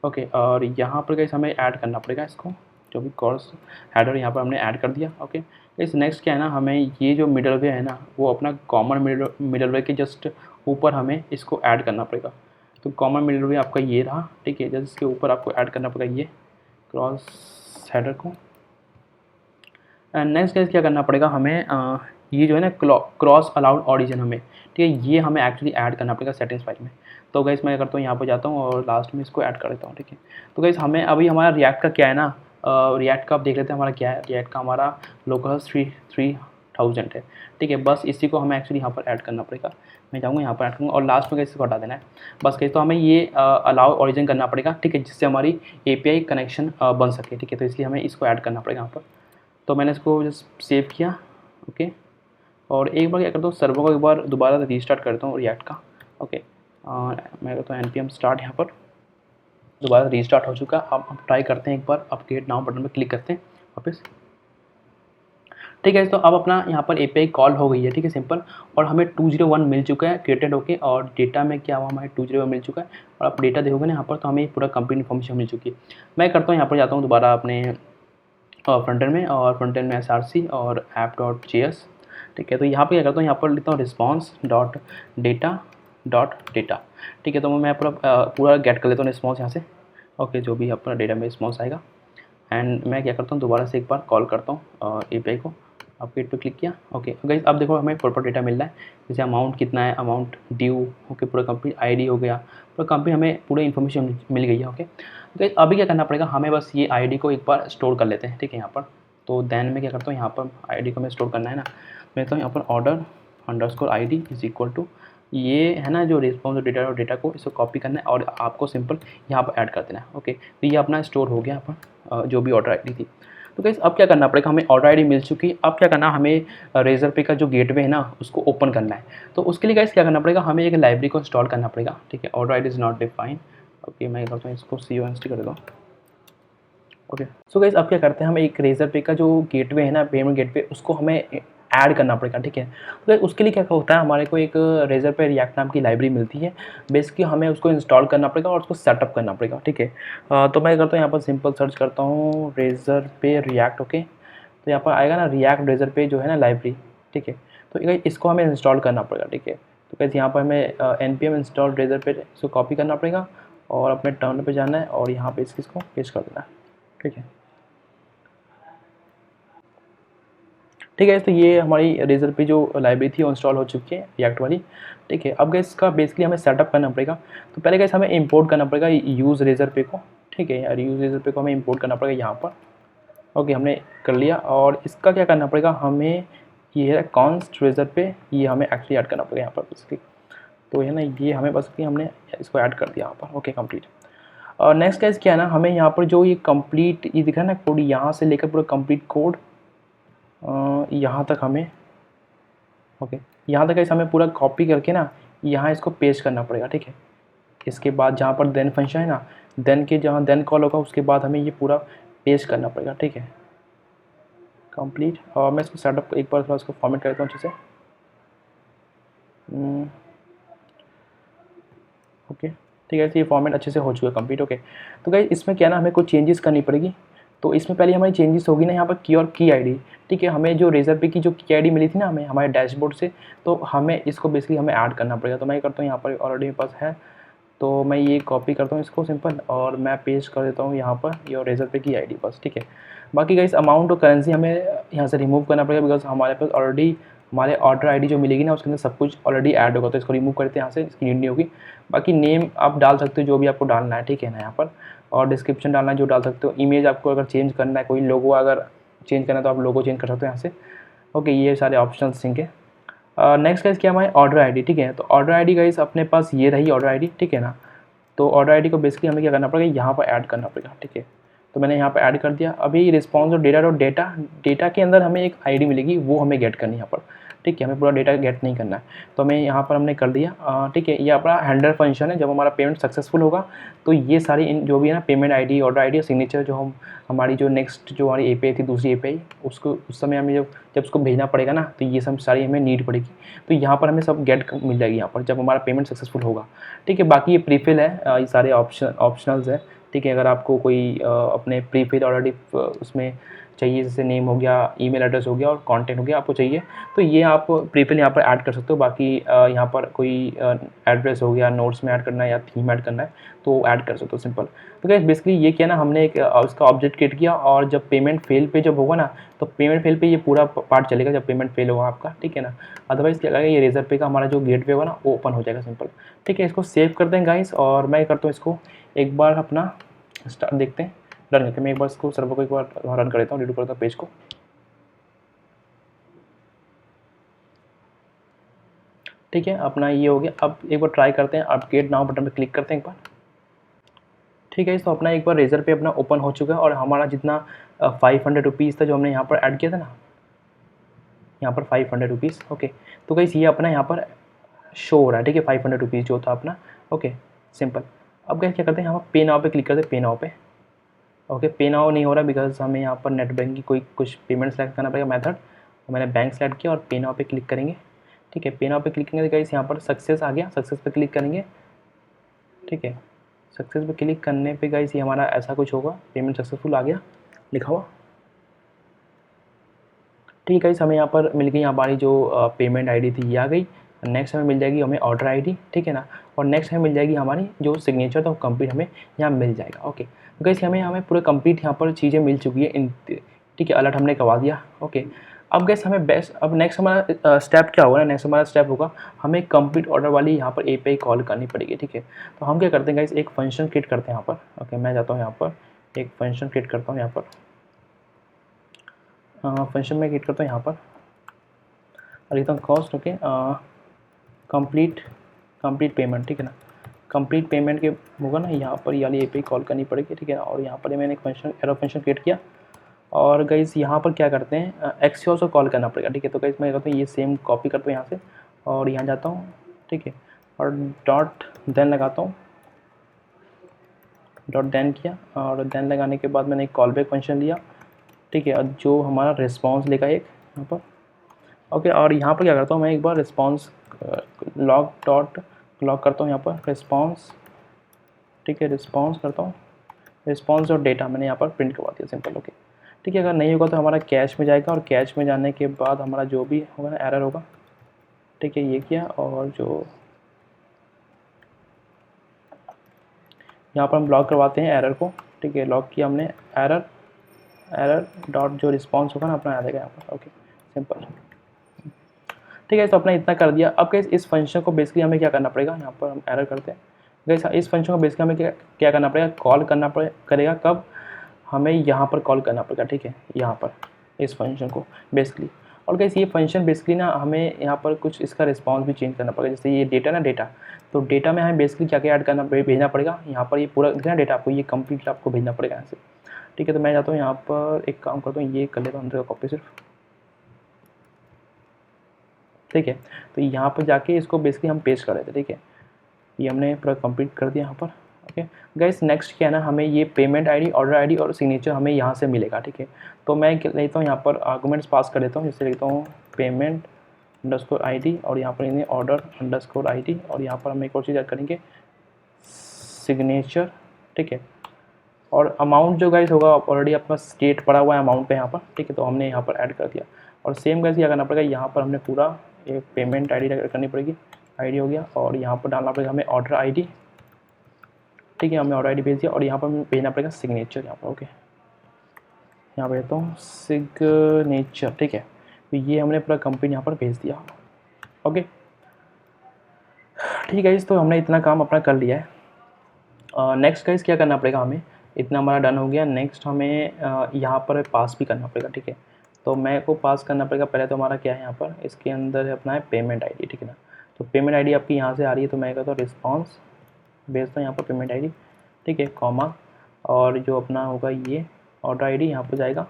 ओके, और यहाँ पर गाइस हमें ऐड करना पड़ेगा इसको, जो भी क्रॉस हेडर यहाँ पर हमने ऐड कर दिया। ओके, इस नेक्स्ट क्या है ना, हमें ये जो मिडलवेयर है ना वो अपना कॉमन मिडलवेयर के जस्ट ऊपर हमें इसको ऐड करना पड़ेगा। तो कॉमन मिडलवेयर आपका ये रहा, ठीक है। जस्ट इसके ऊपर आपको ऐड करना पड़ेगा ये क्रॉस हेडर को। एंड नेक्स्ट क्या करना पड़ेगा हमें, ये जो है ना क्रॉस अलाउड ऑरिजिन हमें, ठीक है, ये हमें एक्चुअली ऐड करना पड़ेगा सेटिंग्स फाइल में। तो गाइस मैं करता हूँ यहाँ पर जाता हूँ और लास्ट में इसको ऐड कर देता हूँ, ठीक है। तो गाइस हमें अभी हमारा रिएक्ट का क्या है ना, रिएक्ट का आप देख लेते हैं हमारा क्या है। रिएक्ट का हमारा लोकल 3000 है, ठीक है। बस इसी को हमें एक्चुअली यहाँ पर ऐड करना पड़ेगा। मैं जाऊँगा यहाँ पर ऐड करूँगा और लास्ट में इसको हटा देना है बस। कहीं तो हमें ये अलाउ ऑरिजिन करना पड़ेगा, ठीक है, जिससे हमारी API कनेक्शन बन सके, ठीक है। तो इसलिए हमें इसको ऐड करना पड़ेगा यहाँ पर। तो मैंने इसको जस्ट सेव किया। ओके, और एक बार क्या करता हूँ, सर्वर को एक बार दोबारा से रीस्टार्ट करता हूँ रिएक्ट का। ओके, मैं करता हूँ npm स्टार्ट, यहाँ पर दोबारा रीस्टार्ट हो चुका। अब हम ट्राई करते हैं एक बार, अपडेट नाउ बटन पर क्लिक करते हैं वापस, ठीक है। तो अब अपना यहाँ पर API कॉल हो गई है, ठीक है, सिंपल। और हमें 201 मिल चुका है क्रिएटेड होके, और डेटा में क्या हुआ, हमारे 201 मिल चुका है। और आप डेटा देखोगे ना यहाँ पर, तो हमें पूरा कंप्लीट इन्फॉर्मेशन मिल चुकी है। मैं करता हूँ यहाँ पर जाता हूँ दोबारा अपने फ्रंट एंड में, और फ्रंट एंड में src और app.js, ठीक है। तो यहाँ पर क्या करता हूँ, यहाँ पर लिखता हूँ response dot data dot data, ठीक है। तो मैं पूरा गेट कर लेता हूँ रिस्पॉन्स यहाँ से। ओके, जो भी अपना डेटा में रिस्पॉन्स आएगा, एंड मैं क्या करता हूँ दोबारा से एक बार कॉल करता हूँ एपीआई को। आप गेट पे क्लिक किया। ओके गाइस, अब देखो हमें प्रॉपर डेटा मिल रहा है, जैसे अमाउंट कितना है, अमाउंट ड्यू, ओके, पूरा कंप्लीट आईडी हो गया, पूरा कंप्लीट हमें पूरी इन्फॉर्मेशन मिल गई है। ओके गाइस, अभी क्या करना पड़ेगा, हमें बस ये आईडी को एक बार स्टोर कर लेते हैं, ठीक है। यहाँ पर तो देन मैं क्या करता हूँ, यहाँ पर आईडी को मैं स्टोर करना है ना, मैं तो यहाँ पर order underscore ID is equal to ये है ना जो रिस्पॉन्स डेटा और डेटा को इसको कॉपी करना है और आपको सिंपल यहाँ पर ऐड कर देना है। ओके, तो ये अपना स्टोर हो गया यहाँ पर जो भी ऑर्डर आईडी थी। तो गाइस अब क्या करना पड़ेगा, हमें ऑर्डर आईडी मिल चुकी है। अब क्या करना, हमें रेजर पे का जो गेटवे है ना उसको ओपन करना है। तो उसके लिए गाइस क्या करना पड़ेगा, हमें एक लाइब्रेरी को इंस्टॉल करना पड़ेगा, ठीक है। Order ID is not define. Okay, मैं करता हूँ इसको CONST कर देता हूँ। ओके, सो गाइस अब क्या करते हैं, हम एक रेजर पे का जो गेटवे है ना, पेमेंट गेटवे, उसको हमें ऐड करना पड़ेगा, ठीक है। तो गाइस उसके लिए क्या होता है, हमारे को एक रेजर पे रिएक्ट नाम की लाइब्रेरी मिलती है, बेसिकली हमें उसको इंस्टॉल करना पड़ेगा और उसको सेटअप करना पड़ेगा, ठीक है। तो मैं करता हूँ यहाँ पर सिंपल सर्च करता हूँ रेजर पे रिएक्ट। ओके, तो यहाँ पर आएगा ना रिएक्ट रेजर पे जो है ना लाइब्रेरी, ठीक है। तो गाइस इसको हमें इंस्टॉल करना पड़ेगा, ठीक है। तो गाइस यहाँ पर हमें npm इंस्टॉल रेजर पे इसको कॉपी करना पड़ेगा और अपने टर्मिनल पे जाना है और यहाँ पे इसको पेस्ट कर देना है, ठीक है। ठीक है, तो ये हमारी रेजर पे जो लाइब्रेरी थी वो इंस्टॉल हो चुकी है रिएक्ट वाली, ठीक है। अब गाइस इसका बेसिकली हमें सेटअप करना पड़ेगा। तो पहले गाइस हमें इंपोर्ट करना पड़ेगा यूज़ रेजर पे को, ठीक है यार, यूज़ रेजर पे को हमें इंपोर्ट करना पड़ेगा यहाँ पर। ओके, हमने कर लिया। और इसका क्या करना पड़ेगा, हमें ये है कॉन्स्ट रेजर पे, ये हमें एक्चुअली ऐड करना पड़ेगा यहाँ पर बेसिकली। तो है ना, ये हमें बस कि हमने इसको ऐड कर दिया यहाँ पर। Okay, complete. और नेक्स्ट गाइस क्या है ना, हमें यहाँ पर जो ये कंप्लीट ये दिख रहा है ना कोड, यहाँ से लेकर पूरा कंप्लीट कोड यहाँ तक हमें, ओके, यहाँ तक गाइस हमें पूरा कॉपी करके ना यहाँ इसको पेस्ट करना पड़ेगा, ठीक है। इसके बाद जहाँ पर देन फंक्शन है ना, देन के जहाँ देन कॉल होगा उसके बाद हमें ये पूरा पेस्ट करना पड़ेगा, ठीक है। कंप्लीट। और मैं इसको सेटअप एक बार थोड़ा इसको फॉर्मेट कर देता हूँ अच्छे से। ओके, ठीक है, तो ये फॉर्मेट अच्छे से हो चुका है कंप्लीट। ओके, तो गाइस इसमें क्या ना, हमें कुछ चेंजेस करनी पड़ेगी। तो इसमें पहले हमारी चेंजेस होगी ना यहाँ पर की और की आईडी, ठीक है। हमें जो रेजर पे की जो की आईडी मिली थी ना हमें हमारे डैशबोर्ड से, तो हमें इसको बेसिकली हमें ऐड करना पड़ेगा। तो मैं ये करता हूँ, यहाँ पर ऑलरेडी मेरे पास है, तो मैं ये कॉपी करता हूँ इसको सिंपल और मैं पेस्ट कर देता हूँ यहाँ पर ये रेजर पे की आईडी बस, ठीक है। बाकी गाइस अमाउंट और करेंसी हमें यहाँ से रिमूव करना पड़ेगा, बिकॉज हमारे पास ऑलरेडी हमारे ऑर्डर आईडी जो मिलेगी ना उसके अंदर सब कुछ ऑलरेडी ऐड होगा, तो इसको रिमूव करते हैं यहाँ से, इसकी नीड नहीं होगी। बाकी नेम आप डाल सकते हो जो भी आपको डालना है, ठीक है ना, यहाँ पर। और डिस्क्रिप्शन डालना है जो डाल सकते हो। इमेज आपको अगर चेंज करना है, कोई लोगो अगर चेंज करना है तो आप लोगो चेंज कर सकते हो यहाँ से। ओके, ये सारे ऑप्शंस सिंक है। नेक्स्ट गाइस क्या हमारे ऑर्डर आईडी, ठीक है। तो ऑर्डर आईडी गाइस अपने पास ये रही ऑर्डर आईडी, ठीक है ना। तो ऑर्डर आईडी को बेसिकली हमें क्या करना पड़ेगा, यहाँ पर ऐड करना पड़ेगा, ठीक है। तो मैंने यहाँ पर ऐड कर दिया। अभी रिस्पॉन्स और डेटा के अंदर हमें एक आईडी मिलेगी, वो हमें गेट करनी है यहाँ पर, ठीक है। हमें पूरा डेटा गेट नहीं करना है, तो हमें यहाँ पर हमने कर दिया, ठीक है। ये अपना हैंडलर फंक्शन है, जब हमारा पेमेंट सक्सेसफुल होगा तो ये सारी जो भी है ना पेमेंट आईडी, ऑर्डर आईडी और सिग्नेचर जो हम हमारी जो नेक्स्ट जो हमारी एपीआई थी दूसरी एपीआई, उसको उस समय हमें जब उसको भेजना पड़ेगा ना, तो ये सब सारी हमें नीड पड़ेगी। तो यहाँ पर हमें सब गेट मिल जाएगी यहाँ पर जब हमारा पेमेंट सक्सेसफुल होगा, ठीक है। बाकी ये प्रीफिल है, ये सारे ऑप्शनल्स है, ठीक है। अगर आपको कोई अपने प्रीफिल ऑलरेडी उसमें चाहिए, जैसे नेम हो गया, ईमेल एड्रेस हो गया और कंटेंट हो गया आपको चाहिए, तो ये आप प्रीफिल यहाँ पर ऐड कर सकते हो। बाकी यहाँ पर कोई एड्रेस हो गया, नोट्स में ऐड करना है या थीम ऐड करना है तो ऐड कर सकते हो सिंपल। तो गाइस बेसिकली ये किया ना हमने एक उसका ऑब्जेक्ट क्रिएट किया, और जब पेमेंट फेल पे जब होगा ना, तो पेमेंट फेल पे ये पूरा पार्ट चलेगा जब पेमेंट फेल होगा आपका, ठीक है ना। अदरवाइज क्या करेगा, ये रेजर पे का हमारा जो गेटवे होगा ना वो ओपन हो जाएगा सिंपल, ठीक है। इसको सेव करते हैं गाइस, और मैं करता हूँ इसको एक बार अपना स्टार्ट देखते हैं, रन करके मैं एक बार इसको सर्वर को एक बार रन कर देता हूँ, रीडू करता हूँ पेज को। ठीक है, अपना ये हो गया। अब एक बार ट्राई करते हैं, अपडेट नाउ बटन पे क्लिक करते हैं एक बार। ठीक है, तो अपना एक बार रेजर पे अपना ओपन हो चुका है, और हमारा जितना 500 रुपीज़ था जो हमने यहाँ पर ऐड किया था ना, यहाँ पर 500 रुपीज़। ओके, तो गाइस ये अपना यहाँ पर शो हो रहा है, ठीक है, 500 रुपीज़ जो था अपना। Okay, simple. अब गाइस क्या करते हैं, यहाँ पर पे नाउ पे क्लिक करते हैं, पे नाउ पे। ओके, पे नाउ नहीं हो रहा बिकॉज हमें यहाँ पर नेट बैंक की कोई कुछ पेमेंट सेलेक्ट करना पड़ेगा मेथड, तो मैंने बैंक सेलेक्ट किया और पे नाउ पे क्लिक करेंगे। ठीक है, पे नाउ पे क्लिक करेंगे तो गाइस यहाँ पर सक्सेस आ गया, सक्सेस पे क्लिक करेंगे। ठीक है, सक्सेस पे क्लिक करने पे गाइस ये हमारा ऐसा कुछ होगा, पेमेंट सक्सेसफुल आ गया लिखा हुआ। ठीक है गाइस, हमें यहाँ पर मिल गई हमारी जो पेमेंट आईडी थी ये आ गई। नेक्स्ट हमें मिल जाएगी हमें ऑर्डर आईडी, ठीक है ना, और नेक्स्ट हमें मिल जाएगी हमारी जो सिग्नेचर था वो कंप्लीट हमें यहाँ मिल जाएगा। ओके, तो गाइस हमें पूरे कंप्लीट यहाँ पर चीज़ें मिल चुकी है इन, ठीक है, अलर्ट हमने करवा दिया। ओके, अब गाइस हमें बेस्ट, अब नेक्स्ट हमारा स्टेप क्या होगा ना, नेक्स्ट हमारा स्टेप होगा हमें कंप्लीट ऑर्डर वाली यहाँ पर एपीआई कॉल करनी पड़ेगी, ठीक है। तो हम क्या करते हैं गाइस, एक फंक्शन क्रिएट करते हैं यहाँ पर। ओके, मैं जाता हूँ यहाँ पर एक फंक्शन क्रिएट करता हूँ यहाँ पर, फंक्शन में क्रिएट करता हूँ यहाँ पर और लिखता हूँ कॉस्ट। ओके, कंप्लीट पेमेंट, ठीक है ना, कंप्लीट पेमेंट के होगा ना, यहाँ पर ये वाली एपीआई कॉल करनी पड़ेगी, ठीक है ना। और यहाँ पर मैंने एक फंक्शन एरो फंक्शन क्रिएट किया और गाइस यहाँ पर क्या करते हैं, एक्सक्यूज को कॉल करना पड़ेगा, ठीक है। तो गाइस मैं कहता हूँ ये सेम कॉपी करता हूँ यहाँ से और यहाँ जाता हूँ, ठीक है, और डॉट देन लगाता हूँ, डॉट देन किया और देन लगाने के बाद मैंने एक कॉल बैक फंक्शन लिया, ठीक है, और जो हमारा रिस्पॉन्स लेगा एक यहाँ पर। ओके, और यहाँ पर क्या करता हूँ मैं, एक बार रिस्पॉन्स लॉग डॉट लॉग करता हूँ यहाँ पर रिस्पॉन्स, ठीक है, रिस्पॉन्स करता हूँ, रिस्पॉन्स और डेटा मैंने यहाँ पर प्रिंट करवा दिया, सिंपल। ओके, ठीक है, अगर नहीं होगा तो हमारा कैश में जाएगा और कैश में जाने के बाद हमारा जो भी होगा ना एरर होगा, ठीक है, ये किया और जो यहाँ पर हम लॉग करवाते हैं एरर को, ठीक है, लॉग किया हमने एरर डॉट जो रिस्पॉन्स होगा ना अपना आ जाएगा यहाँ पर। ओके, सिंपल, ठीक है। तो अपना इतना कर दिया। अब गाइस इस फंक्शन को बेसिकली हमें क्या करना पड़ेगा, यहाँ पर हम एरर करते हैं गाइस, इस फंक्शन को बेसिकली हमें क्या करना पड़ेगा, कॉल करना करेगा कब, हमें यहाँ पर कॉल करना पड़ेगा, ठीक है, यहाँ पर इस फंक्शन को बेसिकली। और गाइस ये फंक्शन बेसिकली ना हमें यहाँ पर कुछ इसका रिस्पॉन्स भी चेंज करना पड़ेगा, जैसे ये डेटा ना, डेटा तो डेटा में हमें बेसिकली क्या क्या ऐड करना भेजना पड़ेगा, यहाँ पर ये पूरा दिखना डेटा आपको, ये कंप्लीट आपको भेजना पड़ेगा यहाँ से, ठीक है। तो मैं जाता हूँ यहाँ पर एक काम करता हूँ, ये कर लेता हूँ अंदर का कॉपी सिर्फ, ठीक है। तो यहाँ पर जाके इसको बेसिकली हम पेस्ट कर रहे थे, ठीक है, ये हमने पूरा कंप्लीट कर दिया यहाँ पर। ओके गाइस, नेक्स्ट क्या है ना, हमें ये पेमेंट आईडी, ऑर्डर आईडी और सिग्नेचर हमें यहाँ से मिलेगा, ठीक है। तो मैं लेता हूँ यहाँ पर आर्गूमेंट्स पास कर देता हूँ, जैसे लिखता हूँ पेमेंट अंडरस्कोर आईडी और यहाँ पर इन्हें ऑर्डर अंडरस्कोर आईडी और यहाँ पर हम एक और चीज़ ऐड करेंगे सिग्नेचर, ठीक है। और अमाउंट जो गाइस होगा ऑलरेडी अपना स्टेट पड़ा हुआ है अमाउंट पे यहाँ पर, ठीक है, तो हमने यहाँ पर ऐड कर दिया। और सेम गाइस क्या करना पड़ेगा, यहाँ पर हमने पूरा ये पेमेंट आईडी करनी पड़ेगी, आईडी हो गया, और यहाँ पर डालना पड़ेगा हमें ऑर्डर आईडी, ठीक है, हमें ऑर्डर आईडी भेज दिया और यहाँ पर हमें भेजना पड़ेगा सिग्नेचर यहाँ पर। ओके, यहाँ पर देता हूँ सिग्नेचर, ठीक है। तो ये हमने पूरा कंप्लीट यहाँ पर भेज दिया। ओके, ठीक है, तो हमने इतना काम अपना कर लिया है। नेक्स्ट गाइस क्या करना पड़ेगा हमें, इतना हमारा डन हो गया। नेक्स्ट हमें यहाँ पर पास भी करना पड़ेगा, ठीक है। तो मैं को पास करना पड़ेगा, पहले तो हमारा क्या है यहाँ पर, इसके अंदर अपना है पेमेंट आईडी, ठीक है ना। तो पेमेंट आईडी आपकी यहाँ से आ रही है, तो मैं कहता हूँ रिस्पॉन्स भेजता हूँ यहाँ पर पेमेंट आईडी, ठीक है, कॉमा, और जो अपना होगा ये ऑर्डर आईडी यहाँ पर जाएगा।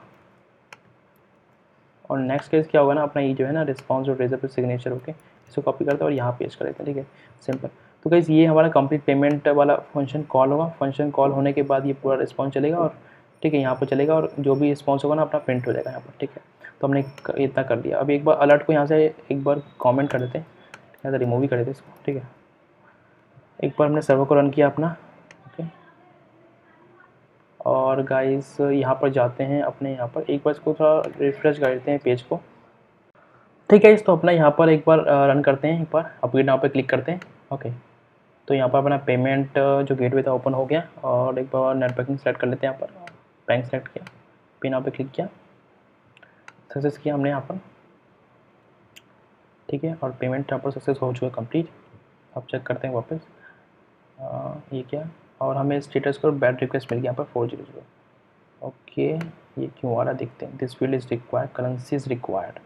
और नेक्स्ट केस क्या होगा ना, अपना ये जो है ना रिस्पॉन्स और रेजर पे सिग्नेचर होके इसको कॉपी करते हैं और यहाँ पेस्ट कर देते हैं, ठीक है, सिंपल। तो गाइस ये हमारा कंप्लीट पेमेंट वाला फंक्शन कॉल होगा। फंक्शन कॉल होने के बाद ये पूरा रिस्पॉन्स चलेगा और ठीक है यहाँ पर चलेगा और जो भी रिस्पॉन्स होगा ना अपना प्रिंट हो जाएगा यहाँ पर, ठीक है। तो हमने इतना कर दिया। अब एक बार अलर्ट को यहाँ से एक बार कॉमेंट कर देते हैं, यहाँ से रिमूव ही कर देते इसको, ठीक है। एक बार हमने सर्वर को रन किया अपना, ओके, और गाइस यहाँ पर जाते हैं अपने यहाँ पर एक बार इसको थोड़ा रिफ्रेश कर देते हैं पेज को, ठीक है। तो अपना यहाँ पर एक बार रन करते हैं, एक बार अपग्रेड नाउ पे क्लिक करते हैं। ओके, तो यहाँ पर अपना पेमेंट जो गेटवे था ओपन हो गया और एक बार नेट बैंकिंग सेलेक्ट कर लेते हैं। यहाँ पर बैंक सेलेक्ट किया, पे नाउ पे क्लिक किया, सक्सेस किया हमने यहाँ पर, ठीक है, और पेमेंट यहाँ पर सक्सेस हो चुका कंप्लीट। अब चेक करते हैं वापस ये क्या, और हमें स्टेटस को बैड रिक्वेस्ट मिल गया यहाँ पर 400। ओके, ये क्यों आ रहा देखते हैं। This field is required, currency is required.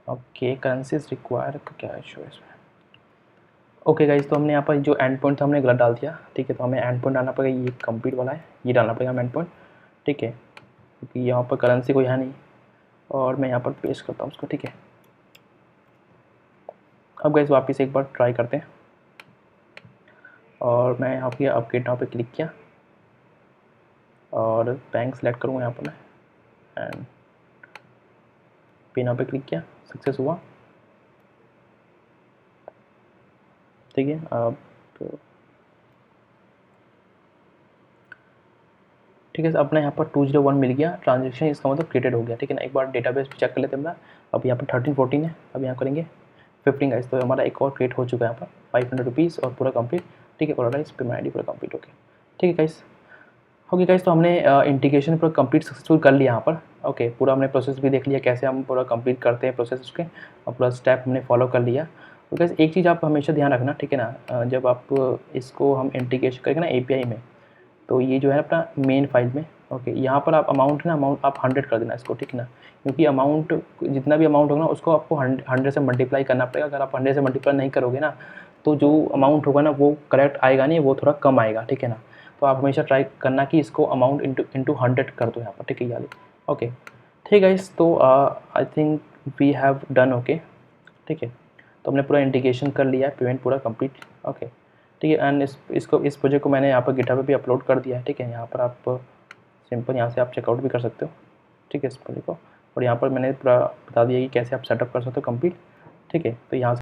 Okay, currency is required का क्या इशू है इसमें। ओके गाइस, तो हमने यहाँ पर जो एंड पॉइंट था हमने गलत डाल दिया, ठीक है। तो हमें एंड पॉइंट डालना पड़ेगा, ये कंप्लीट वाला है, ये डालना पड़ेगा हमें एंड पॉइंट, ठीक है, क्योंकि यहाँ पर करेंसी कोई है नहीं। और मैं यहाँ पर पेस्ट करता हूँ उसको, ठीक है। अब गाइस वापस एक बार ट्राई करते हैं और मैं यहाँ पर अपग्रेड नाउ पे क्लिक किया और बैंक सेलेक्ट करूँगा यहाँ पर मैं एंड पे नाउ पे क्लिक किया, सक्सेस हुआ, ठीक है। अब ठीक है, अपना यहाँ पर 201 मिल गया ट्रांजेक्शन, इसका मतलब क्रिएटेड हो गया, ठीक है ना। एक बार डेटाबेस पे चेक कर लेते हैं अपना। अब यहाँ पर 1314 है, अब यहाँ करेंगे 15 गाइस, तो हमारा एक और क्रिएट हो चुका है यहाँ पर 500 रुपीज़ और पूरा कंप्लीट। ठीक है, और गाइस पेमेंट आईडी पूरा कंप्लीट हो गया। ठीक है गाइस, ओके गाइस, तो हमने इंटीग्रेशन पूरा कंप्लीट सक्सेसफुल कर लिया यहाँ पर। ओके, पूरा हमने प्रोसेस भी देख लिया कैसे हम पूरा कंप्लीट करते हैं प्रोसेस उसके, और पूरा स्टेप हमने फॉलो कर लिया। तो गाइस एक चीज़ आप हमेशा ध्यान रखना, ठीक है ना, जब आप इसको हम इंटीग्रेशन करेंगे ना एपीआई में, तो ये जो है अपना मेन फाइल में, ओके, यहाँ पर आप अमाउंट ना, अमाउंट आप 100 कर देना इसको, ठीक है ना, क्योंकि अमाउंट जितना भी अमाउंट होगा ना उसको आपको 100 से मल्टीप्लाई करना पड़ेगा। अगर आप 100 से मल्टीप्लाई नहीं करोगे ना, तो जो अमाउंट होगा ना वो करेक्ट आएगा नहीं, वो थोड़ा कम आएगा, ठीक है ना। तो आप हमेशा ट्राई करना कि इसको अमाउंट इंटू 100 कर दो यहाँ पर, ठीक है यार। ओके, ठीक है गाइस, तो I think we have done. Okay, ठीक है, तो हमने पूरा इंटीग्रेशन कर लिया है, पेमेंट पूरा कंप्लीट। ओके, ठीक है, एंड इस प्रोजेक्ट को मैंने यहाँ पर गिटहब पे भी अपलोड कर दिया है। ठीक है, यहाँ पर आप सिंपल यहाँ से आप चेकआउट भी कर सकते हो। ठीक है, इस प्रोजेक्ट को, और यहाँ पर मैंने पूरा बता दिया कि कैसे आप सेटअप कर सकते हो कंप्लीट। ठीक है, तो यहाँ